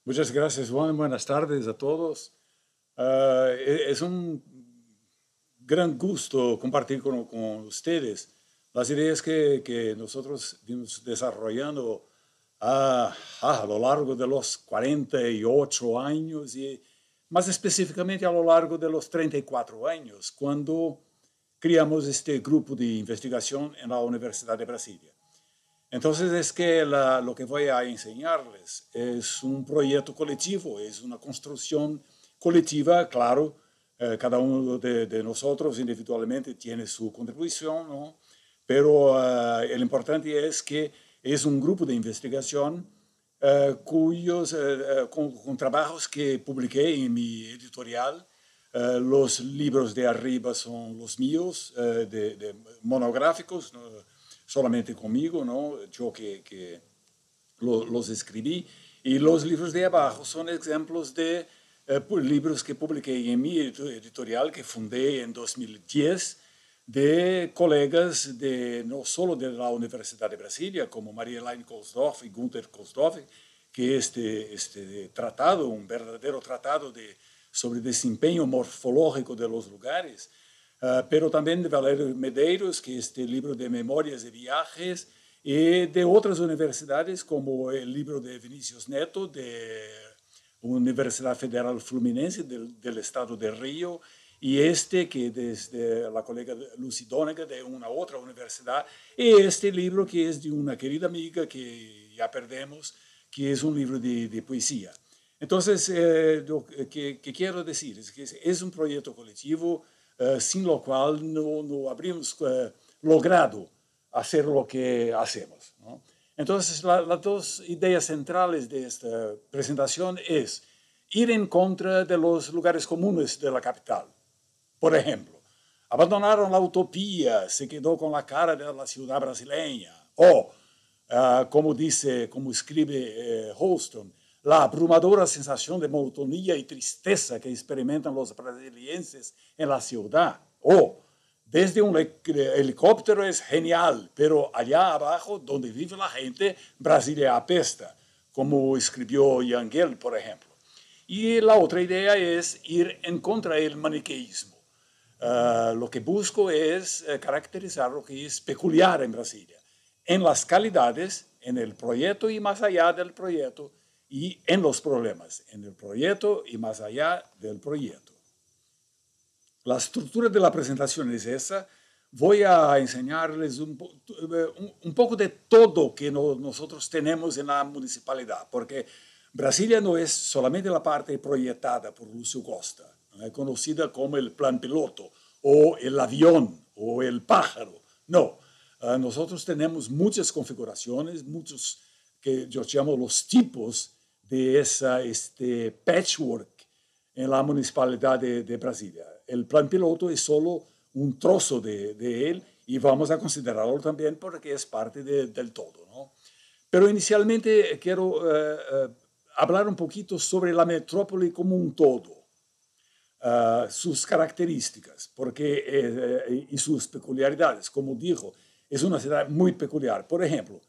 Muchas gracias, Juan. Buenas tardes a todos. Es un gran gusto compartir con ustedes las ideas que nosotros vimos desarrollando a lo largo de los 48 años y más específicamente a lo largo de los 34 años, cuando creamos este grupo de investigación en la Universidad de Brasilia. Entonces es que lo que voy a enseñarles es un proyecto colectivo, es una construcción colectiva, claro, cada uno de nosotros individualmente tiene su contribución, ¿no? Pero el importante es que es un grupo de investigación con trabajos que publiqué en mi editorial. Los libros de arriba son los míos, de monográficos, ¿no? Solamente conmigo, ¿no? Yo que los escribí. Y los libros de abajo son ejemplos de libros que publiqué en mi editorial que fundé en 2010 de colegas no solo de la Universidad de Brasilia, como Maria Elaine Kosdorff y Gunther Kosdorff, que este tratado, un verdadero tratado sobre desempeño morfológico de los lugares, pero también de Valério Medeiros, que este libro de memorias de viajes, y de otras universidades, como el libro de Vinicius Neto, de Universidad Federal Fluminense del estado de Río, y este que desde la colega Lucy Dónega de una otra universidad, y este libro que es de una querida amiga que ya perdemos, que es un libro de poesía. Entonces, lo que quiero decir es que es un proyecto colectivo sin lo cual no habríamos logrado hacer lo que hacemos, ¿no? Entonces, las dos ideas centrales de esta presentación es ir en contra de los lugares comunes de la capital. Por ejemplo, abandonaron la utopía, se quedó con la cara de la ciudad brasileña. O, como escribe Holston, la abrumadora sensación de monotonía y tristeza que experimentan los brasilienses en la ciudad. O, desde un helicóptero es genial, pero allá abajo, donde vive la gente, Brasilia apesta, como escribió Yangel, por ejemplo. Y la otra idea es ir en contra del maniqueísmo. Lo que busco es caracterizar lo que es peculiar en Brasilia, en las calidades, en el proyecto y más allá del proyecto, y en los problemas, en el proyecto y más allá del proyecto. La estructura de la presentación es esa. Voy a enseñarles un poco de todo que nosotros tenemos en la municipalidad, porque Brasilia no es solamente la parte proyectada por Lúcio Costa, conocida como el plan piloto, o el avión, o el pájaro. No, nosotros tenemos muchas configuraciones, muchos que yo llamo los tipos de este patchwork en la municipalidad de Brasilia. El plan piloto es solo un trozo de él y vamos a considerarlo también porque es parte del todo, ¿no? Pero inicialmente quiero hablar un poquito sobre la metrópoli como un todo, sus características y sus peculiaridades. Como dijo, es una ciudad muy peculiar. Por ejemplo,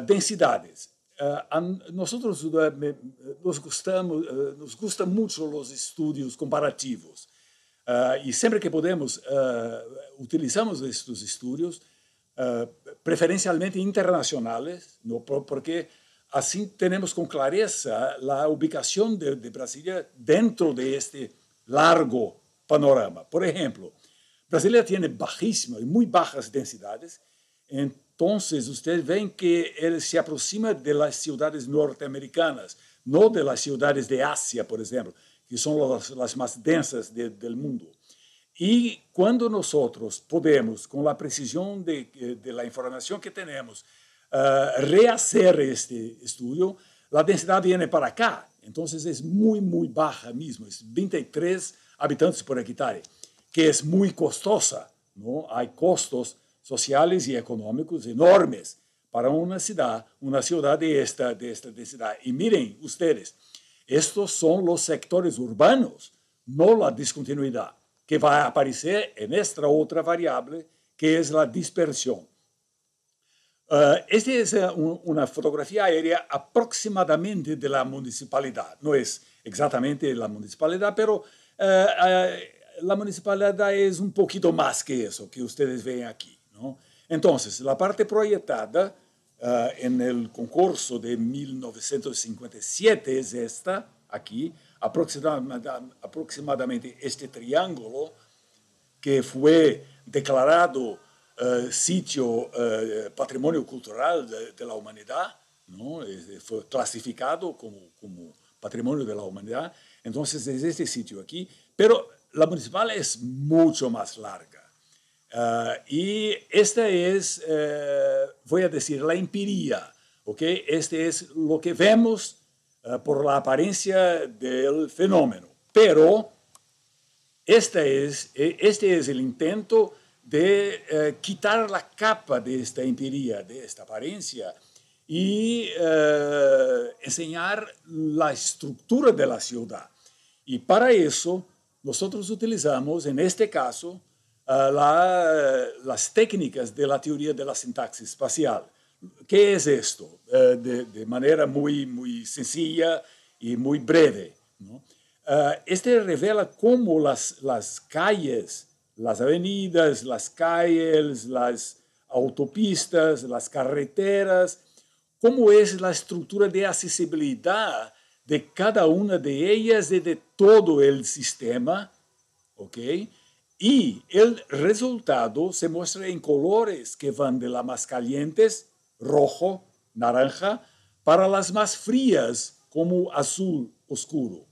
densidades. Nosotros nos gustan mucho los estudios comparativos y siempre que podemos utilizamos estos estudios, preferencialmente internacionales, ¿no? Porque así tenemos con clareza la ubicación de Brasilia dentro de este largo panorama. Por ejemplo, Brasilia tiene bajísimas y muy bajas densidades. Entonces, ustedes ven que él se aproxima de las ciudades norteamericanas, no de las ciudades de Asia, por ejemplo, que son las más densas del mundo. Y cuando nosotros podemos, con la precisión de la información que tenemos, rehacer este estudio, la densidad viene para acá. Entonces es muy, muy baja mismo, es 23 habitantes por hectárea, que es muy costosa, ¿no? Hay costos sociales y económicos enormes para una ciudad de esta densidad. Y miren ustedes, estos son los sectores urbanos, no la discontinuidad, que va a aparecer en esta otra variable, que es la dispersión. Esta es una fotografía aérea aproximadamente de la municipalidad. No es exactamente la municipalidad, pero la municipalidad es un poquito más que eso que ustedes ven aquí, ¿no? Entonces, la parte proyectada en el concurso de 1957 es esta, aquí, aproximadamente este triángulo que fue declarado sitio patrimonio cultural de la humanidad, ¿no? Fue clasificado como patrimonio de la humanidad. Entonces, es este sitio aquí, pero la municipal es mucho más larga. Y esta es, voy a decir, la empiria, ¿ok? Este es lo que vemos por la apariencia del fenómeno. Pero este es el intento de quitar la capa de esta empiria, de esta apariencia, y enseñar la estructura de la ciudad. Y para eso nosotros utilizamos, en este caso, las técnicas de la teoría de la sintaxis espacial. ¿Qué es esto? De manera muy sencilla y muy breve, ¿no? Este revela cómo las calles, las avenidas, las calles, las autopistas, las carreteras, cómo es la estructura de accesibilidad de cada una de ellas y de todo el sistema, ¿ok? Y el resultado se muestra en colores que van de las más calientes, rojo, naranja, para las más frías, como azul oscuro.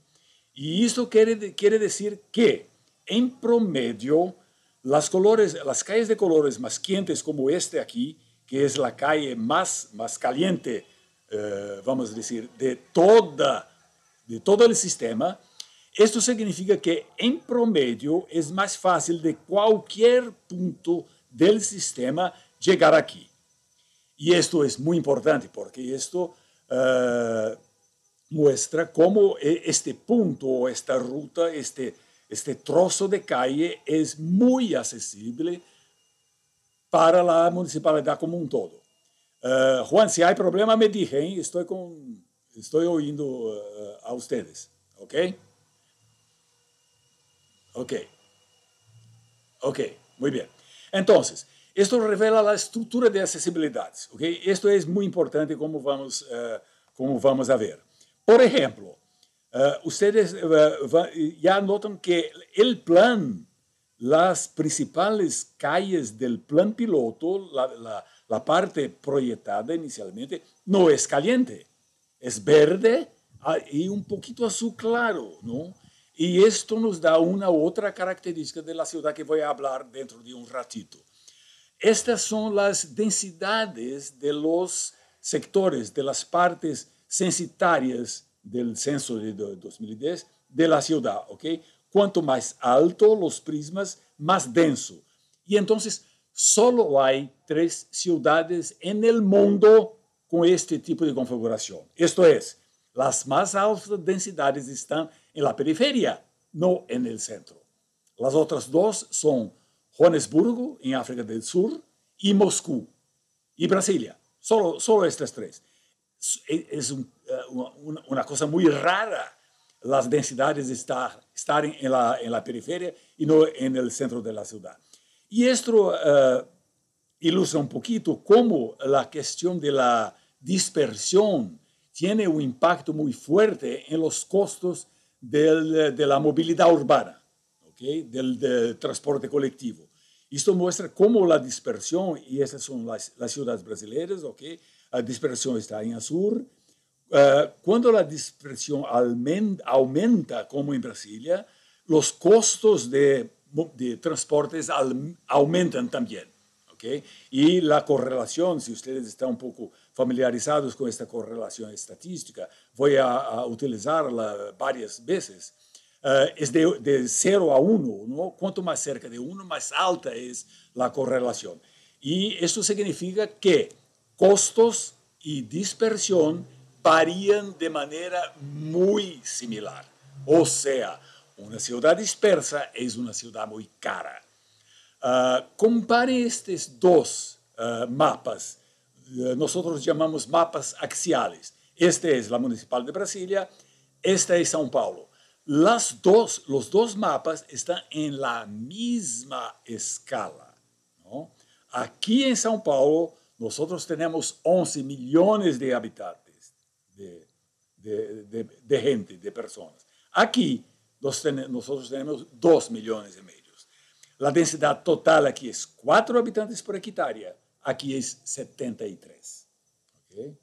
Y esto quiere decir que, en promedio, las calles de colores más quentes, como este aquí, que es la calle más caliente, vamos a decir, de todo el sistema, esto significa que, en promedio, es más fácil de cualquier punto del sistema llegar aquí. Y esto es muy importante porque esto muestra cómo este punto, esta ruta, este trozo de calle es muy accesible para la municipalidad como un todo. Juan, si hay problema me dije, ¿eh? Estoy oyendo a ustedes, ¿ok? Ok, ok, muy bien. Entonces, esto revela la estructura de accesibilidad, ¿ok? Esto es muy importante como vamos a ver. Por ejemplo, ustedes ya notan que el plan, las principales calles del plan piloto, la parte proyectada inicialmente, no es caliente, es verde y un poquito azul claro, ¿no? Y esto nos da una otra característica de la ciudad que voy a hablar dentro de un ratito. Estas son las densidades de los sectores, de las partes censitarias del censo de 2010 de la ciudad, ¿ok? Cuanto más alto los prismas, más denso. Y entonces, solo hay 3 ciudades en el mundo con este tipo de configuración. Esto es, las más altas densidades están en la periferia, no en el centro. Las otras 2 son Joanesburgo, en África del Sur, y Moscú, y Brasilia. Solo estas 3. Es una cosa muy rara las densidades estar en la periferia y no en el centro de la ciudad. Y esto ilustra un poquito cómo la cuestión de la dispersión tiene un impacto muy fuerte en los costos de la movilidad urbana, ¿okay? del transporte colectivo. Esto muestra cómo la dispersión, y esas son las ciudades brasileñas, ¿okay? La dispersión está en azul. Cuando la dispersión aumenta, como en Brasilia, los costos de transportes aumentan también. ¿Okay? Y la correlación, si ustedes están un poco familiarizados con esta correlación estadística, voy a utilizarla varias veces, es de 0 a 1, ¿no? Cuanto más cerca de 1, más alta es la correlación. Y esto significa que costos y dispersión varían de manera muy similar. O sea, una ciudad dispersa es una ciudad muy cara. Compare estos 2 mapas nosotros llamamos mapas axiales. Este es la Municipal de Brasilia, esta es São Paulo. Los dos mapas están en la misma escala, ¿no? Aquí en São Paulo nosotros tenemos 11 millones de habitantes, de gente, de personas. Aquí nosotros tenemos 2 millones y medio. La densidad total aquí es 4 habitantes por hectárea, aquí es 73. ¿Okay?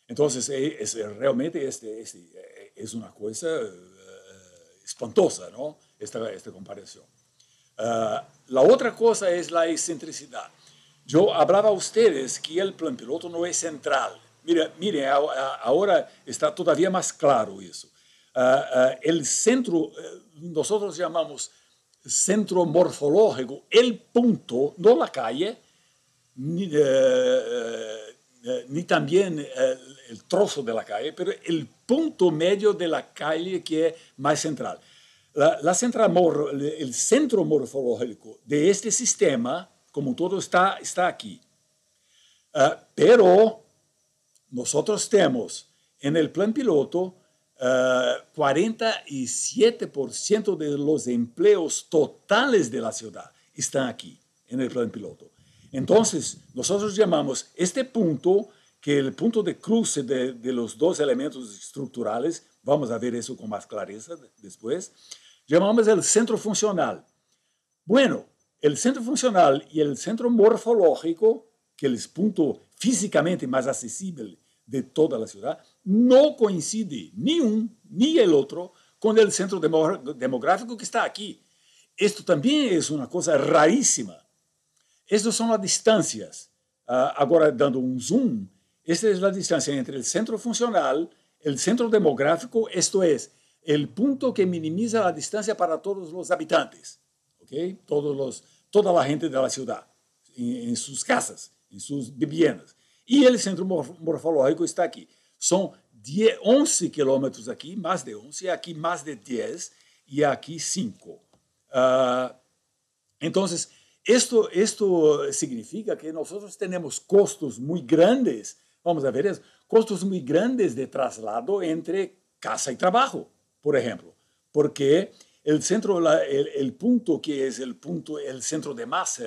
Entonces, realmente es una cosa espantosa, ¿no? Esta comparación. La otra cosa es la excentricidad. Yo hablaba a ustedes que el plan piloto no es central. Mire, ahora está todavía más claro eso. El centro, nosotros llamamos centro morfológico, el punto, no la calle, ni también el trozo de la calle, pero el punto medio de la calle que es más central. El centro morfológico de este sistema, como todo está aquí. Pero nosotros tenemos en el plan piloto 47% de los empleos totales de la ciudad están aquí, en el plan piloto. Entonces, nosotros llamamos este punto, que el punto de cruce de los dos elementos estructurales, vamos a ver eso con más clareza después, llamamos el centro funcional. Bueno, el centro funcional y el centro morfológico, que es el punto físicamente más accesible de toda la ciudad, no coincide ni un ni el otro con el centro demográfico que está aquí. Esto también es una cosa rarísima. Estas son las distancias. Ahora, dando un zoom, esta es la distancia entre el centro funcional, el centro demográfico, esto es, el punto que minimiza la distancia para todos los habitantes, ¿okay? Toda la gente de la ciudad, en sus casas, en sus viviendas. Y el centro morfológico está aquí. Son 11 kilómetros aquí, más de 11, aquí más de 10 y aquí 5. Entonces, esto significa que nosotros tenemos costos muy grandes, vamos a ver eso, costos muy grandes de traslado entre casa y trabajo, por ejemplo, porque el punto que es el centro de masa,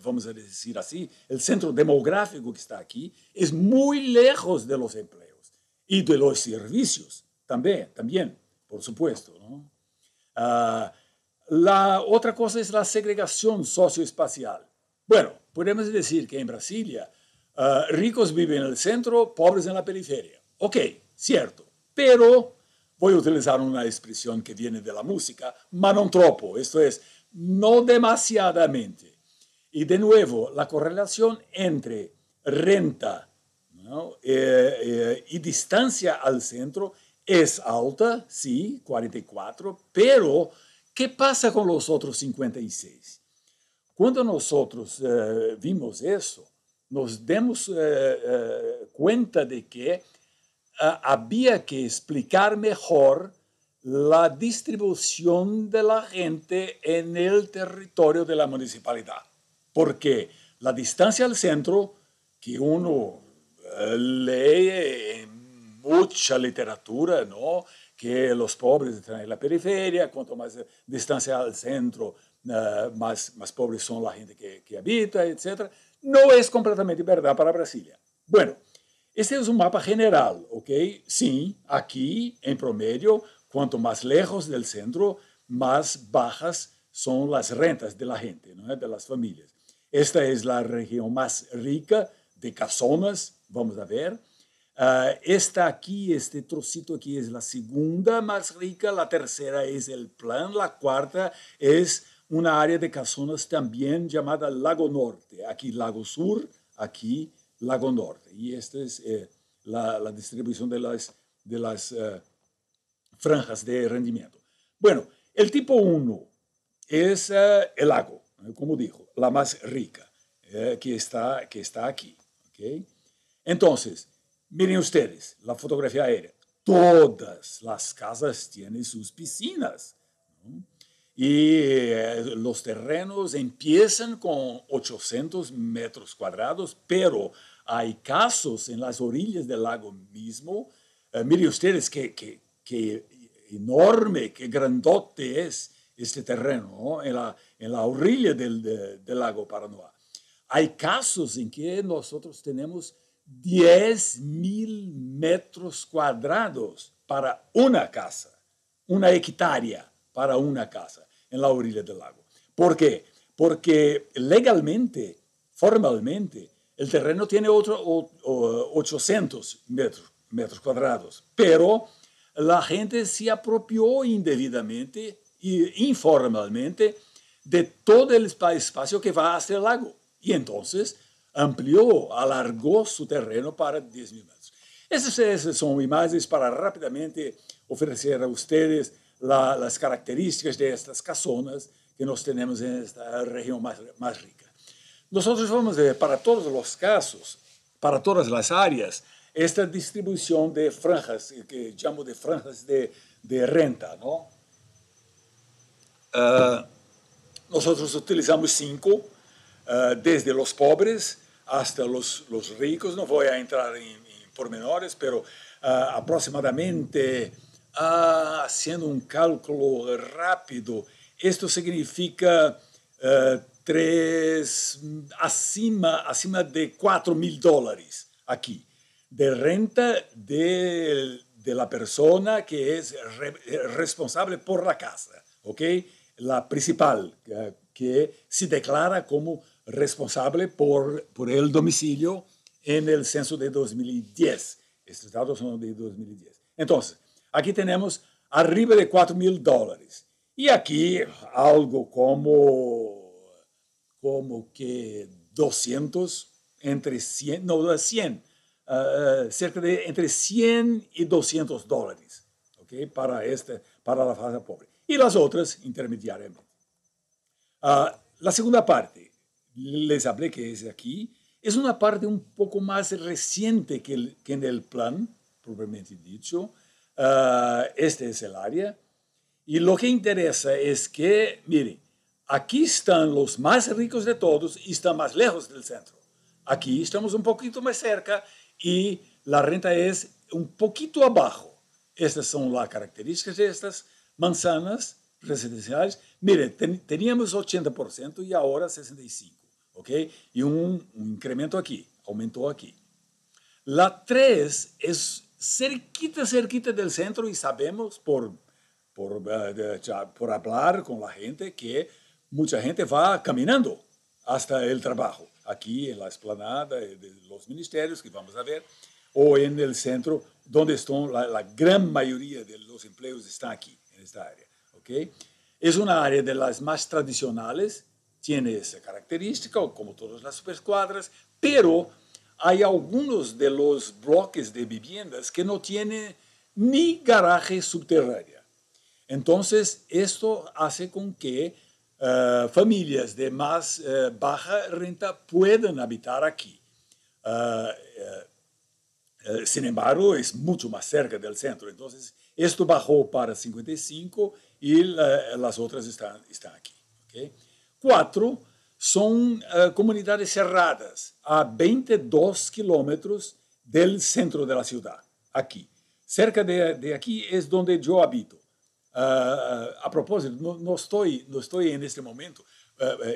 vamos a decir así, el centro demográfico que está aquí, es muy lejos de los empleos y de los servicios también, por supuesto, ¿no? La otra cosa es la segregación socioespacial. Bueno, podemos decir que en Brasilia ricos viven en el centro, pobres en la periferia. Ok, cierto, pero voy a utilizar una expresión que viene de la música, ma non troppo, esto es, no demasiadamente. Y de nuevo, la correlación entre renta, ¿no? Y distancia al centro es alta, sí, 44, pero ¿qué pasa con los otros 56? Cuando nosotros vimos eso, nos demos cuenta de que había que explicar mejor la distribución de la gente en el territorio de la municipalidad. Porque la distancia al centro, que uno lee en mucha literatura, ¿no? Que los pobres están en la periferia, cuanto más distancia al centro, más pobres son la gente que habita, etc. No es completamente verdad para Brasilia. Bueno, este es un mapa general, ¿ok? Sí, aquí, en promedio, cuanto más lejos del centro, más bajas son las rentas de la gente, ¿no? De las familias. Esta es la región más rica de casonas, vamos a ver. Esta aquí, este trocito aquí es la segunda más rica, la tercera es el plan, la cuarta es una área de casonas también llamada Lago Norte. Aquí Lago Sur, aquí Lago Norte. Y esta es la distribución de las franjas de rendimiento. Bueno, el tipo 1 es el lago, como dijo, la más rica, que está aquí. ¿Okay? Entonces, miren ustedes la fotografía aérea. Todas las casas tienen sus piscinas, ¿no? Y los terrenos empiezan con 800 metros cuadrados, pero Hay casos en las orillas del lago mismo. Miren ustedes qué enorme, qué grandote es este terreno, ¿no? En la orilla del lago Paranoá. Hay casos en que nosotros tenemos 10.000 metros cuadrados para una casa, una hectárea para una casa en la orilla del lago. ¿Por qué? Porque legalmente, formalmente, el terreno tiene 800 metros cuadrados, pero la gente se apropió indebidamente e informalmente de todo el espacio que va hacia el lago. Y entonces amplió, alargó su terreno para 10.000 metros. Esas son imágenes para rápidamente ofrecer a ustedes las características de estas casonas que nos tenemos en esta región más rica. Nosotros vamos a ver para todos los casos, para todas las áreas, esta distribución de franjas, que llamo de franjas de renta, ¿no? Nosotros utilizamos 5, desde los pobres hasta los ricos. No voy a entrar en pormenores, pero aproximadamente, haciendo un cálculo rápido, esto significa acima de $4.000 aquí, de renta de la persona que es responsable por la casa, ¿ok? La principal, que se declara como responsable por el domicilio en el censo de 2010. Estos datos son de 2010. Entonces, aquí tenemos arriba de $4.000. Y aquí algo como que 200, entre 100, no, 100, cerca de entre 100 y $200, ¿okay? Para la fase pobre. Y las otras intermediariamente. La segunda parte, les hablé que es aquí, es una parte un poco más reciente que en el plan, propiamente dicho. Este es el área. Y lo que interesa es que, mire, aquí están los más ricos de todos y están más lejos del centro. Aquí estamos un poquito más cerca y la renta es un poquito abajo. Estas son las características de estas manzanas residenciales. Mire, teníamos 80% y ahora 65%, ¿ok? Y un incremento aquí, aumentó aquí. La 3 es cerquita del centro y sabemos por hablar con la gente que mucha gente va caminando hasta el trabajo, aquí en la explanada de los ministerios que vamos a ver, o en el centro, donde están la gran mayoría de los empleos están aquí, en esta área. ¿Okay? Es una área de las más tradicionales, tiene esa característica, como todas las supercuadras, pero hay algunos de los bloques de viviendas que no tienen ni garaje subterráneo. Entonces, esto hace con que familias de más baja renta puedan habitar aquí. Sin embargo, es mucho más cerca del centro. Entonces, esto bajó para 55 y las otras están aquí. ¿Okay? 4 son comunidades cerradas a 22 kilómetros del centro de la ciudad, aquí. Cerca de aquí es donde yo habito. A propósito, no estoy en este momento.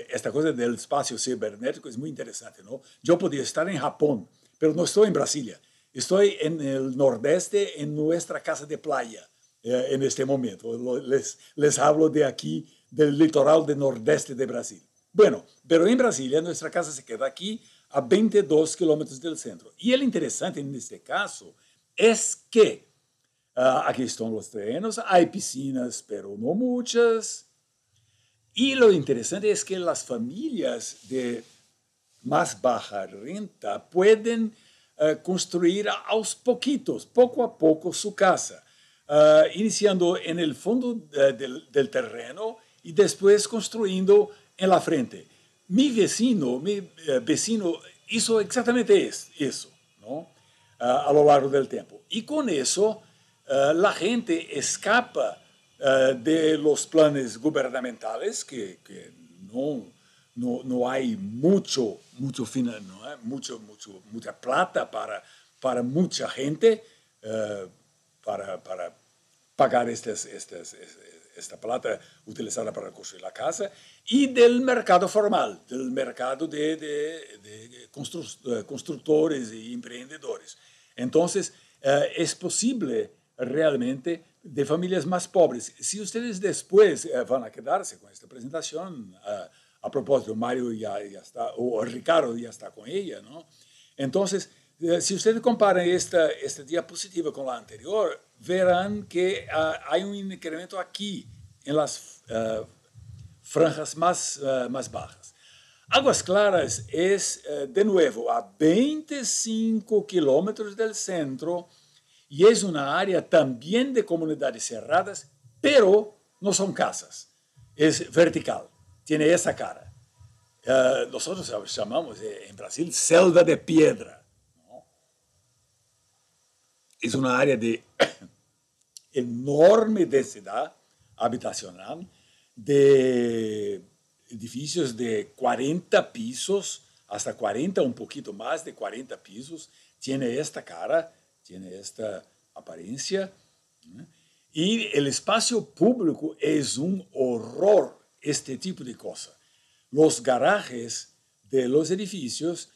Esta cosa del espacio cibernético es muy interesante, ¿no? Yo podría estar en Japón, pero no estoy en Brasilia. Estoy en el nordeste, en nuestra casa de playa, en este momento. Les hablo de aquí, del litoral del nordeste de Brasil. Bueno, pero en Brasilia nuestra casa se queda aquí a 22 kilómetros del centro. Y el interesante en este caso es que aquí están los terrenos, hay piscinas, pero no muchas. Y lo interesante es que las familias de más baja renta pueden construir poco a poco su casa, iniciando en el fondo del terreno y después construyendo en la frente. Mi vecino hizo exactamente eso, ¿no? A lo largo del tiempo. Y con eso la gente escapa de los planes gubernamentales que no hay mucha plata para mucha gente para pagar esta plata utilizada para construir la casa, y del mercado formal, del mercado de constructores y emprendedores. Entonces, es posible realmente de familias más pobres. Si ustedes después van a quedarse con esta presentación, a propósito, Mario ya está, o Ricardo ya está con ella, ¿no? Entonces, si ustedes comparan esta diapositiva con la anterior, verán que hay un incremento aquí en las franjas más bajas. Aguas Claras es, de nuevo, a 25 kilómetros del centro, y es una área también de comunidades cerradas, pero no son casas, es vertical, tiene esa cara. Nosotros llamamos en Brasil selva de piedra, ¿no? Es una área de enorme densidad habitacional, de edificios de 40 pisos, hasta 40, un poquito más de 40 pisos, tiene esta cara, tiene esta apariencia, ¿no? Y el espacio público es un horror, este tipo de cosa. Los garajes de los edificios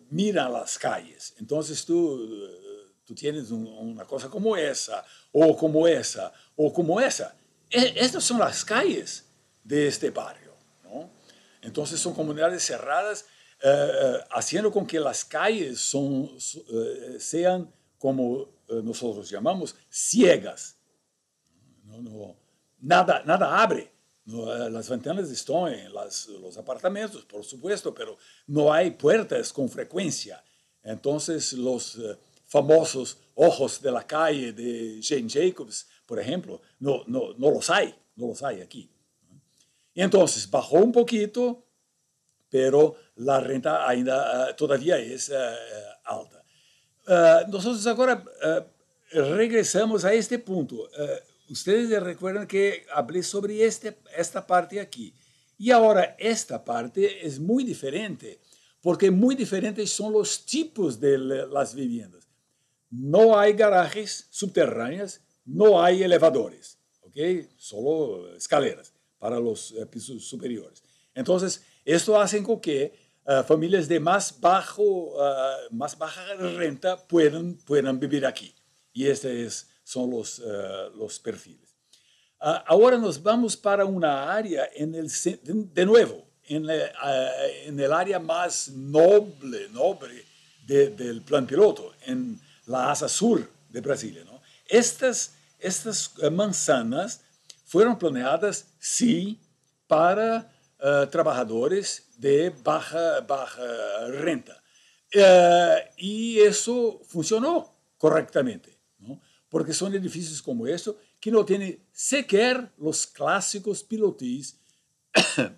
miran las calles. Entonces tú tienes una cosa como esa, o como esa, o como esa. Estas son las calles de este barrio, ¿no? Entonces son comunidades cerradas, haciendo con que las calles sean, como nosotros llamamos, ciegas. Nada abre. Las ventanas están en los apartamentos, por supuesto, pero no hay puertas con frecuencia. Entonces, los famosos ojos de la calle de Jane Jacobs, por ejemplo, no los hay aquí. Y entonces, bajó un poquito, pero la renta todavía es alta. Nosotros ahora regresamos a este punto. Ustedes recuerdan que hablé sobre esta parte aquí. Y ahora esta parte es muy diferente, porque muy diferentes son los tipos de las viviendas. No hay garajes subterráneos, no hay elevadores, ¿ok? Solo escaleras para los pisos superiores. Entonces, esto hace con que familias de más baja renta puedan vivir aquí. Y estos son los perfiles. Ahora nos vamos para una área, de nuevo, en el área más noble del plan piloto, en la asa sur de Brasilia, ¿no? Estas manzanas fueron planeadas, sí, para trabajadores de baja renta. Y eso funcionó correctamente, ¿no? Porque son edificios como estos que no tienen sequer los clásicos pilotis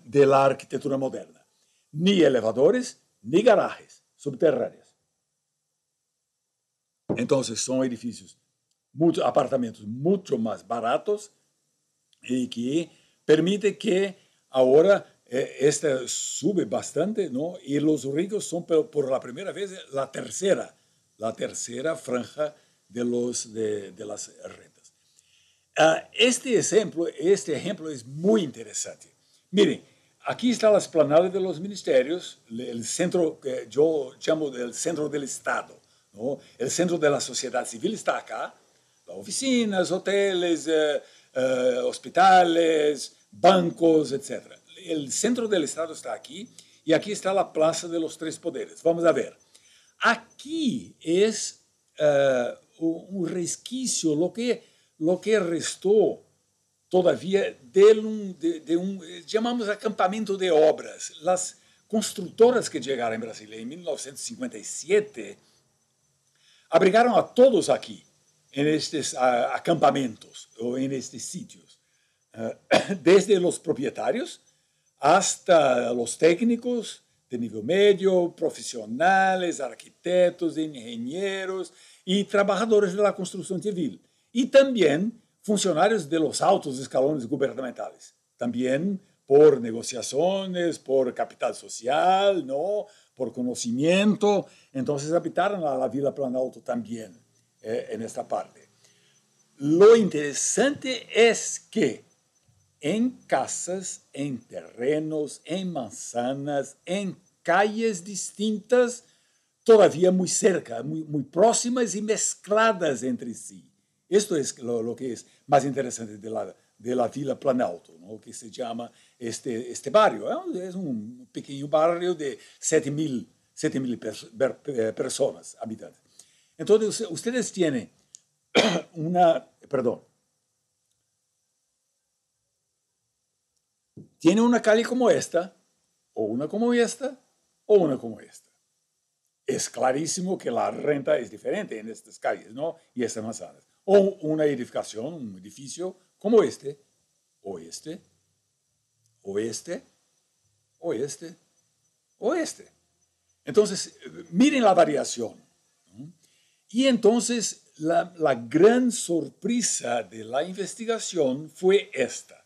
de la arquitectura moderna. Ni elevadores, ni garajes subterráneos. Entonces son edificios, apartamentos mucho más baratos, y que permite que ahora esta sube bastante, ¿no? Y los ricos son por la primera vez la tercera franja de las rentas. Este ejemplo es muy interesante. Miren, aquí está la esplanada de los ministerios, el centro que yo llamo el centro del Estado, ¿no? El centro de la sociedad civil está acá, oficinas, hoteles, hospitales, bancos, etc. El centro del Estado está aquí, y aquí está la Plaza de los Tres Poderes. Vamos a ver. Aquí es un resquicio, lo que restó todavía de un, llamamos acampamento de obras. Las constructoras que llegaron en Brasil en 1957 abrigaron a todos aquí, en estos acampamentos o en estos sitios, desde los propietarios hasta los técnicos de nivel medio, profesionales, arquitectos, ingenieros y trabajadores de la construcción civil. Y también funcionarios de los altos escalones gubernamentales, también por negociaciones, por capital social, ¿no? Por conocimiento. Entonces habitaron a la Villa Planalto también en esta parte. Lo interesante es que en casas, en terrenos, en manzanas, en calles distintas, todavía muy cerca, muy próximas y mezcladas entre sí. Esto es lo que es más interesante de la Villa Planalto, ¿no? Que se llama este barrio. Es un pequeño barrio de 7.000 personas, habitantes. Entonces, ustedes tienen tienen una calle como esta, o una como esta, o una como esta. Es clarísimo que la renta es diferente en estas calles, ¿no? Y estas manzanas. O una edificación, un edificio como este, o este, o este, o este, o este. Entonces, miren la variación, ¿no? Y entonces, la gran sorpresa de la investigación fue esta.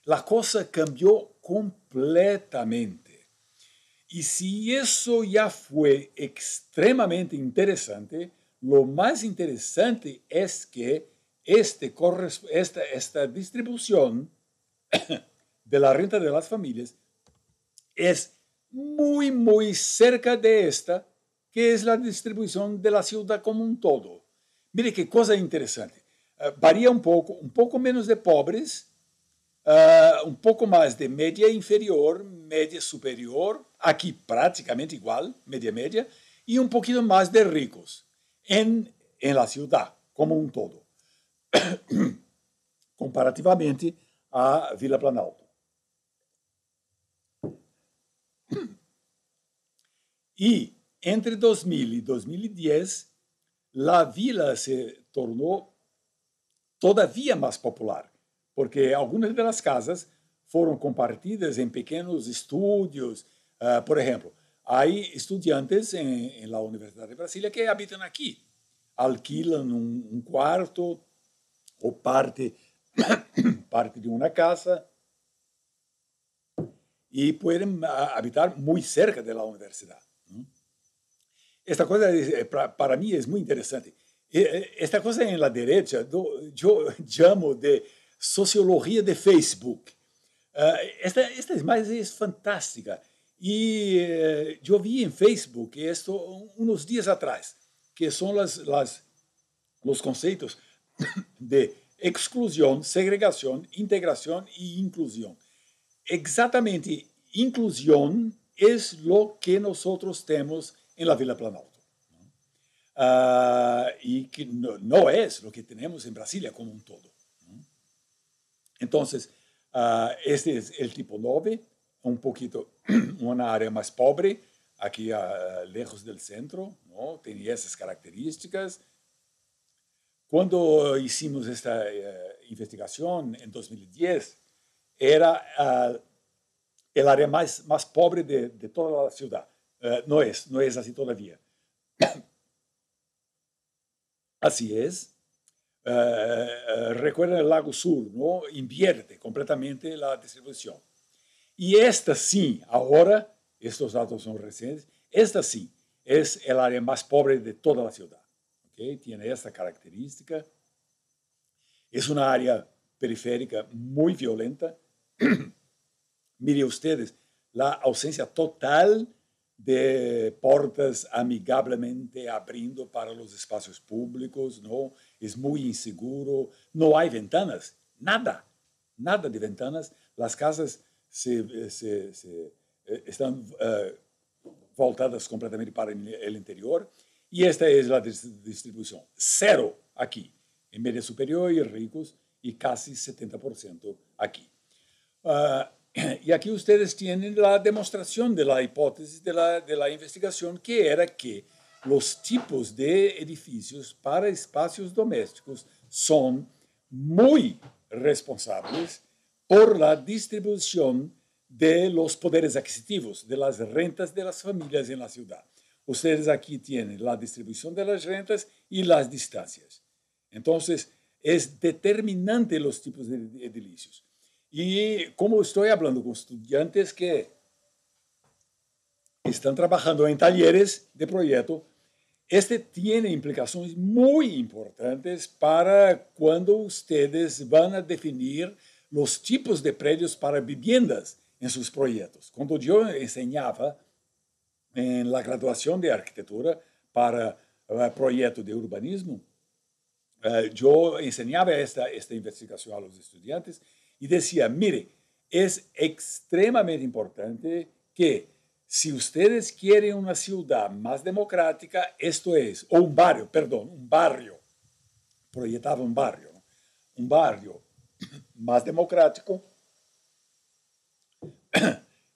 La cosa cambió completamente. Y si eso ya fue extremadamente interesante, lo más interesante es que esta distribución de la renta de las familias es muy cerca de esta, que es la distribución de la ciudad como un todo. Mire qué cosa interesante. Varía un poco menos de pobres, un poco más de media inferior, media superior, aquí prácticamente igual, media, y un poquito más de ricos en la ciudad como un todo, comparativamente a Villa Planalto. Y entre 2000 y 2010, la vila se tornó todavía más popular, porque algunas de las casas fueron compartidas en pequeños estudios. Por ejemplo, hay estudiantes en la Universidad de Brasilia que habitan aquí, alquilan un cuarto o parte de una casa y pueden habitar muy cerca de la universidad, ¿no? Esta cosa para mí es muy interesante. Esta cosa en la derecha yo llamo de sociología de Facebook. Esta es fantástica. Y yo vi en Facebook esto unos días atrás, que son los conceptos de exclusión, segregación, integración y inclusión. Exactamente, inclusión es lo que nosotros tenemos en la Villa Planalto. Y que no es lo que tenemos en Brasilia como un todo, ¿no? Entonces, este es el tipo 9, un poquito, una área más pobre, aquí lejos del centro, ¿no? Tenía esas características. Cuando hicimos esta investigación en 2010, era el área más pobre de toda la ciudad. No es así todavía. Así es. Recuerden el Lago Sur, ¿no? Invierte completamente la distribución. Y esta sí, ahora, estos datos son recientes, esta sí es el área más pobre de toda la ciudad. ¿Okay? Tiene esta característica. Es una área periférica muy violenta. Mire ustedes, la ausencia total de puertas amigablemente abriendo para los espacios públicos, ¿no? Es muy inseguro, no hay ventanas, nada de ventanas. Las casas están voltadas completamente para el interior y esta es la distribución. Cero aquí, en media superior y ricos, y casi 70% aquí. Y aquí ustedes tienen la demostración de la hipótesis de la investigación, que era que los tipos de edificios para espacios domésticos son muy responsables por la distribución de los poderes adquisitivos, de las rentas de las familias en la ciudad. Ustedes aquí tienen la distribución de las rentas y las distancias. Entonces, es determinante los tipos de edilicios. Y como estoy hablando con estudiantes que están trabajando en talleres de proyecto, este tiene implicaciones muy importantes para cuando ustedes van a definir los tipos de predios para viviendas en sus proyectos. Cuando yo enseñaba en la graduación de arquitectura para proyectos de urbanismo, yo enseñaba esta investigación a los estudiantes y decía, mire, es extremadamente importante que si ustedes quieren una ciudad más democrática, esto es, o un barrio, perdón, un barrio, proyectaba un barrio, ¿no? Un barrio más democrático,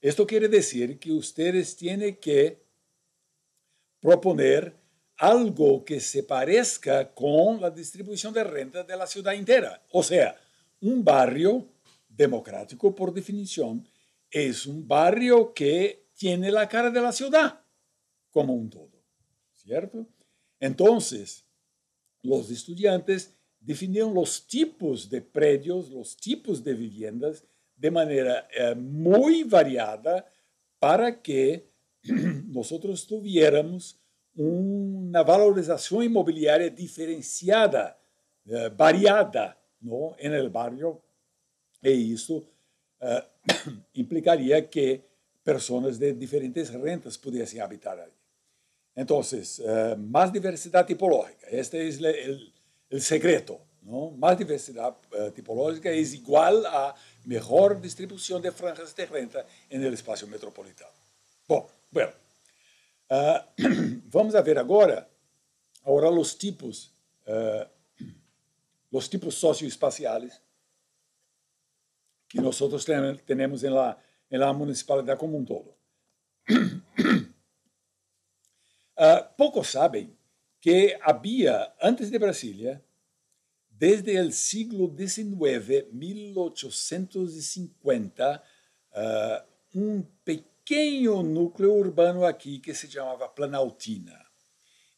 esto quiere decir que ustedes tienen que proponer algo que se parezca con la distribución de renta de la ciudad entera. O sea, un barrio democrático, por definición, es un barrio que tiene la cara de la ciudad como un todo, ¿cierto? Entonces, los estudiantes definieron los tipos de predios, los tipos de viviendas de manera muy variada para que nosotros tuviéramos una valorización inmobiliaria diferenciada, variada, ¿no? En el barrio, y eso implicaría que personas de diferentes rentas pudiesen habitar allí. Entonces, más diversidad tipológica, este es el secreto, ¿no? Más diversidad tipológica es igual a mejor distribución de franjas de renta en el espacio metropolitano. Bueno, vamos a ver agora os tipos socioespaciais que nós temos em la municipalidade como um todo. Poucos sabem que havia, antes de Brasília, desde o siglo XIX, 1850, um pequeno núcleo urbano aqui que se chamava Planaltina.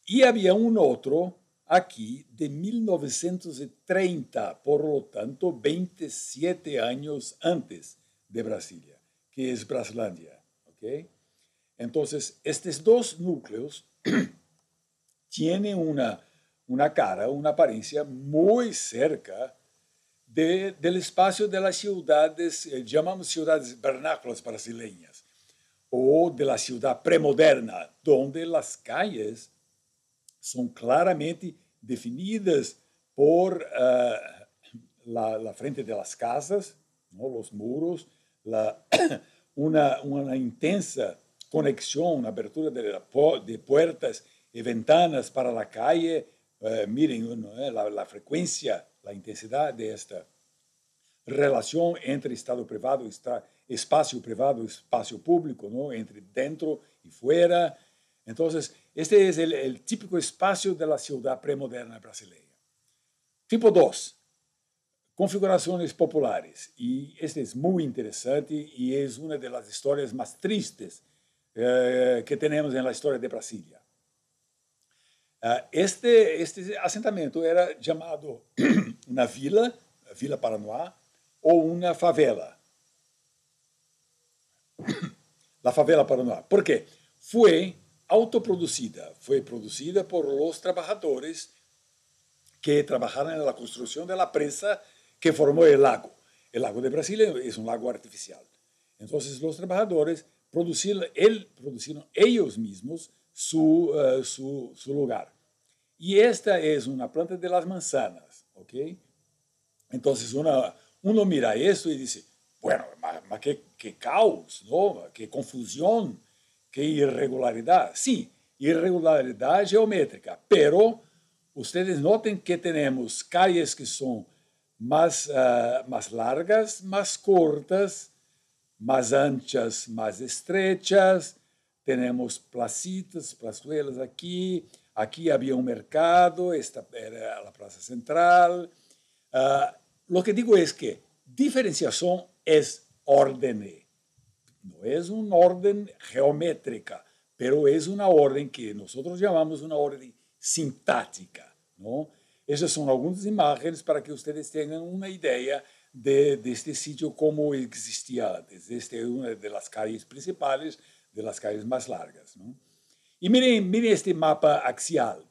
E havia um outro aqui de 1930, por lo tanto, 27 anos antes de Brasília, que é Braslândia. ¿Okay? Entonces, estos dos núcleos tienen una cara, una apariencia muy cerca del espacio de las ciudades, llamamos ciudades vernáculas brasileñas, o de la ciudad premoderna, donde las calles son claramente definidas por la frente de las casas, ¿no? Los muros, una intensa conexión, abertura de puertas y ventanas para la calle. Miren, ¿no? la frecuencia, la intensidad de esta relación entre estado privado, espacio privado y espacio público, ¿no? Entre dentro y fuera. Entonces, este es el típico espacio de la ciudad premoderna brasileña. Tipo 2, configuraciones populares. Y este es muy interesante y es una de las historias más tristes que tenemos en la historia de Brasilia. Este assentamento era llamado una Vila Paranoá, o una favela. La favela Paranoá. ¿Por qué? Fue autoproducida, fue producida por los trabajadores que trabajaron en la construcción de la presa que formó el lago. El lago de Brasilia es un lago artificial. Entonces los trabajadores producieron ellos mismos su lugar. Y esta es una planta de las manzanas, ¿ok? Entonces uno mira esto y dice, bueno, qué caos, ¿no? Qué confusión, qué irregularidad. Sí, irregularidad geométrica, pero ustedes noten que tenemos calles que son más largas, más cortas, más anchas, más estrechas. Tenemos placitas, plazuelas aquí. Aquí había un mercado, esta era la plaza central. Lo que digo es que diferenciación es orden. No es un orden geométrica, pero es una orden que nosotros llamamos una orden sintáctica, ¿no? Esas son algunas imágenes para que ustedes tengan una idea de este sitio como existía antes. Esta es una de las calles principales, de las calles más largas, ¿no? Y miren este mapa axial.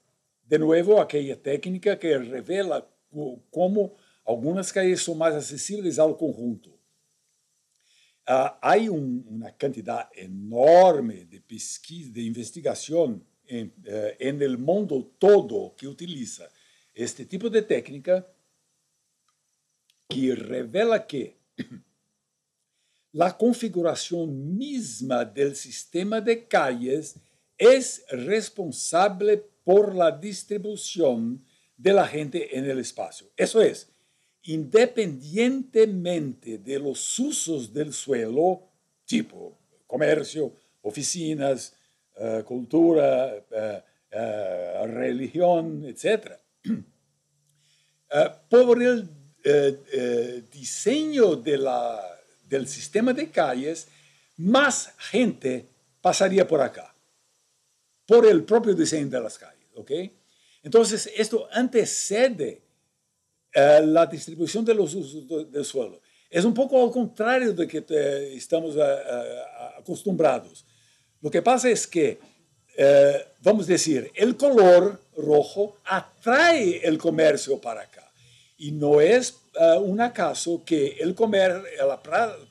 De nuevo, aquella técnica que revela cómo algunas calles son más accesibles al conjunto. Hay una cantidad enorme de pesquisa, de investigación en el mundo todo que utiliza este tipo de técnica que revela que la configuración misma del sistema de calles es responsable por la distribución de la gente en el espacio. Eso es, independientemente de los usos del suelo, tipo comercio, oficinas, cultura, religión, etc., por el diseño del sistema de calles, más gente pasaría por acá, por el propio diseño de las calles. ¿Ok? Entonces, esto antecede la distribución de los usos del suelo. Es un poco al contrario de que estamos acostumbrados. Lo que pasa es que, vamos a decir, el color rojo atrae el comercio para acá. Y no es un acaso que la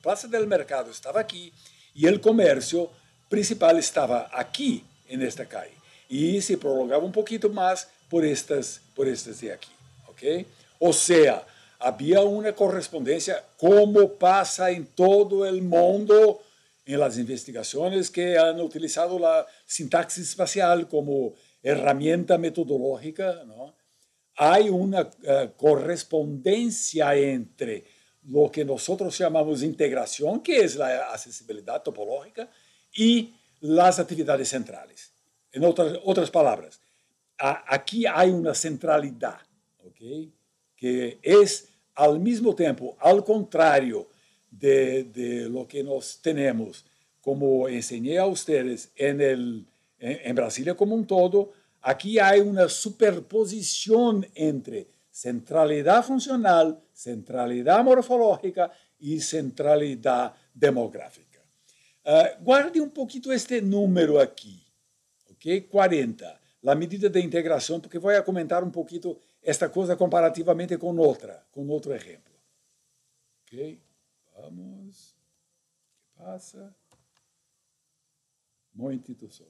plaza del mercado estaba aquí y el comercio principal estaba aquí, en esta calle. Y se prolongaba un poquito más por estas de aquí. ¿Ok? O sea, había una correspondencia, como pasa en todo el mundo en las investigaciones que han utilizado la sintaxis espacial como herramienta metodológica, ¿no? Hay una correspondencia entre lo que nosotros llamamos integración, que es la accesibilidad topológica, y las actividades centrales. En otras palabras, aquí hay una centralidad, ¿ok? Que es al mismo tiempo, al contrario de lo que nos tenemos, como enseñé a ustedes en Brasilia como un todo. Aquí hay una superposición entre centralidad funcional, centralidad morfológica y centralidad demográfica. Guarde un poquito este número aquí, ¿ok? 40, la medida de integración, porque voy a comentar un poquito esta cosa comparativamente con otro ejemplo. ¿Ok? Vamos. ¿Qué pasa? Momentito só.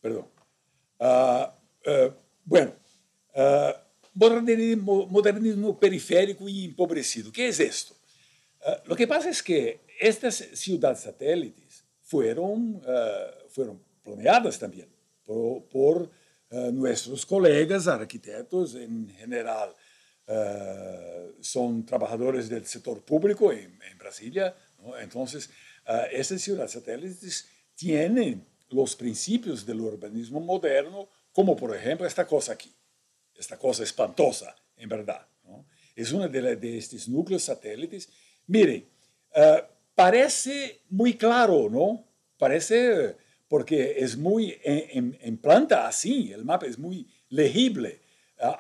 Perdón. Bueno, modernismo periférico y empobrecido. ¿Qué es esto? Lo que pasa es que estas ciudades satélites fueron planeadas también por nuestros colegas arquitectos en general. Son trabajadores del sector público en Brasilia, ¿no? Entonces, estas ciudades satélites tienen los principios del urbanismo moderno, como por ejemplo esta cosa aquí, esta cosa espantosa, en verdad, ¿no? Es uno de estos núcleos satélites. Mire, parece muy claro, ¿no? Parece, porque es muy en planta así, el mapa es muy legible.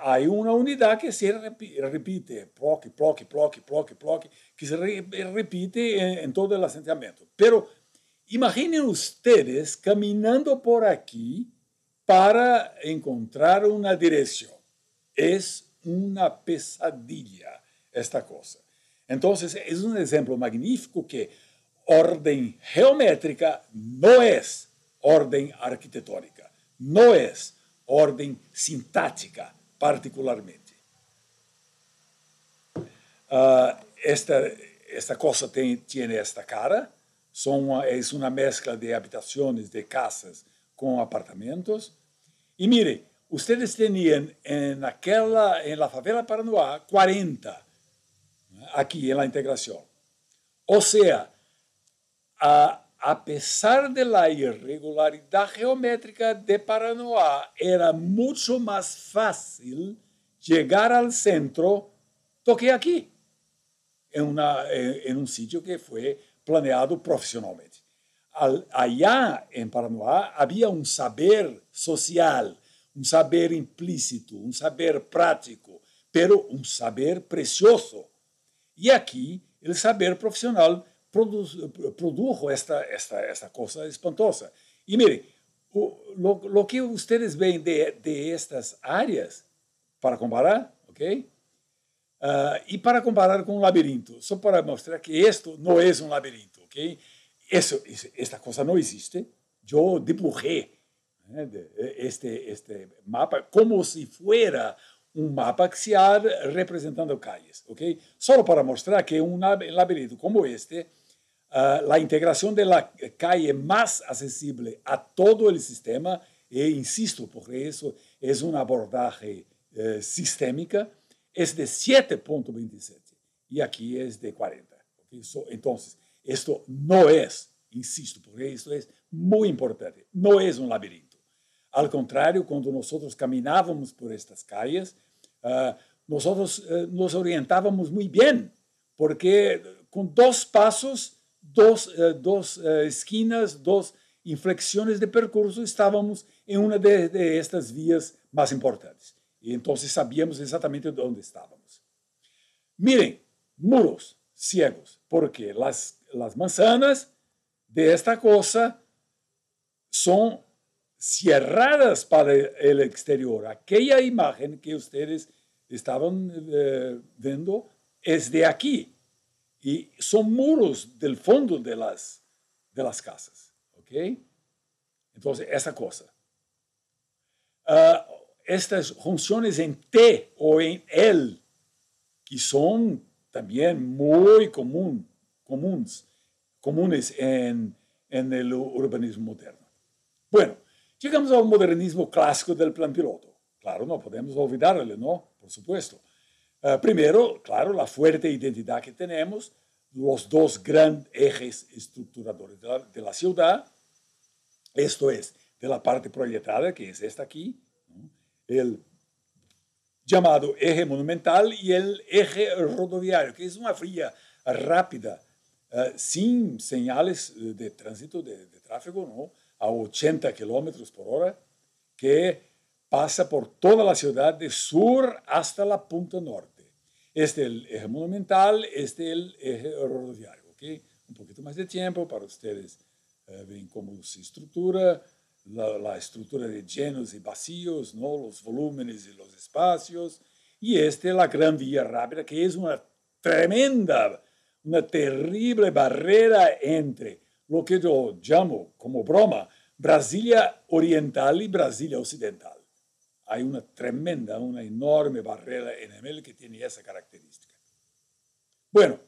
Hay una unidad que se repite, ploque, ploque, ploque, ploque, ploque, que se repite en todo el asentamiento. Pero imaginen ustedes caminando por aquí para encontrar una dirección. Es una pesadilla esta cosa. Entonces, es un ejemplo magnífico que orden geométrica no es orden arquitectónica, no es orden sintáctica particularmente. Esta cosa tiene esta cara, es una mezcla de habitaciones, de casas con apartamentos. Y mire, ustedes tenían en la favela Paranoá 40 aquí en la integración. O sea, a pesar de la irregularidad geométrica de Paranoá, era mucho más fácil llegar al centro do que aquí, en un sitio que fue planeado profesionalmente. allá en Paranoá había un saber social, un saber implícito, un saber práctico, pero un saber precioso. Y aquí el saber profesional produjo esta cosa espantosa. Y mire, lo que ustedes ven de estas áreas, para comparar, ¿ok? Y para comparar con un laberinto, solo para mostrar que esto no es un laberinto, ¿ok? Esta cosa no existe. Yo dibujé este mapa como si fuera un mapa axial representando calles, ¿ok? Solo para mostrar que un laberinto como este, la integración de la calle más accesible a todo el sistema, e insisto, porque eso es un abordaje sistémica, es de 7.27 y aquí es de 40. ¿Okay? Entonces, esto no es, insisto, porque esto es muy importante, no es un laberinto. Al contrario, cuando nosotros caminábamos por estas calles, nosotros nos orientábamos muy bien, porque con 2 pasos, dos esquinas, 2 inflexiones de percurso, estábamos en una de estas vías más importantes. Y entonces sabíamos exactamente dónde estábamos. Miren, muros ciegos, porque las manzanas de esta cosa son cerradas para el exterior. Aquella imagen que ustedes estaban viendo es de aquí. Y son muros del fondo de las casas. ¿Ok? Entonces, esa cosa. Estas funciones en T o en L, que son también muy comunes en el urbanismo moderno. Bueno, llegamos al modernismo clásico del plan piloto. Claro, no podemos olvidarlo, ¿no? Por supuesto. Primero, claro, la fuerte identidad que tenemos, los 2 grandes ejes estructuradores de la ciudad, esto es, de la parte proyectada, que es esta aquí, ¿no? El llamado eje monumental y el eje rodoviario, que es una vía rápida, sin señales de tránsito, de tráfico, ¿no? A 80 kilómetros por hora, que pasa por toda la ciudad de sur hasta la punta norte. Este es el eje monumental, este es el eje rodoviario. ¿Okay? Un poquito más de tiempo para ustedes ven cómo se estructura, la estructura de llenos y vacíos, ¿no? Los volúmenes y los espacios. Y este es la gran vía rápida, que es una tremenda, una terrible barrera entre lo que yo llamo, como broma, Brasilia Oriental y Brasilia Occidental. Hay una tremenda, una enorme barrera en el medio que tiene esa característica. Bueno,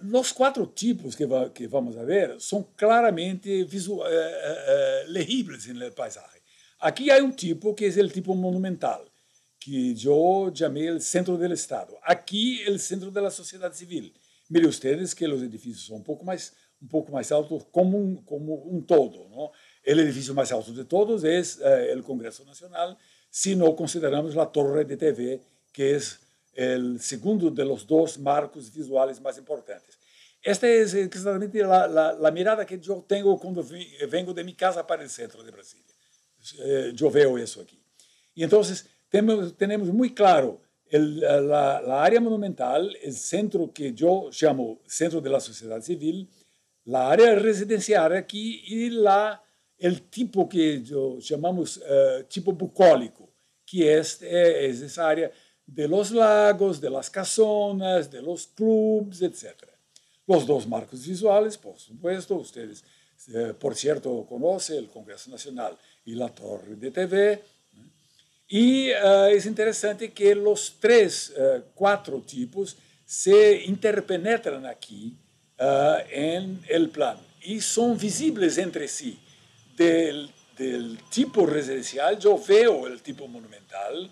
los 4 tipos que vamos a ver son claramente legibles en el paisaje. Aquí hay un tipo que es el tipo monumental, que yo llamé el centro del Estado. Aquí el centro de la sociedad civil. Mire ustedes que los edificios son un poco más altos como un todo, ¿no? El edificio más alto de todos es el Congreso Nacional, si no consideramos la torre de TV, que es el segundo de los 2 marcos visuales más importantes. Esta es exactamente la mirada que yo tengo cuando vengo de mi casa para el centro de Brasilia. Yo veo eso aquí. Y entonces tenemos muy claro la área monumental, el centro que yo llamo centro de la sociedad civil, la área residencial aquí y el tipo que llamamos tipo bucólico, que es esa área de los lagos, de las casonas, de los clubes, etc. Los 2 marcos visuales, por supuesto, ustedes, por cierto, conocen el Congreso Nacional y la Torre de TV. Y es interesante que los 4 tipos se interpenetran aquí en el plan y son visibles entre sí. Del tipo residencial yo veo el tipo monumental,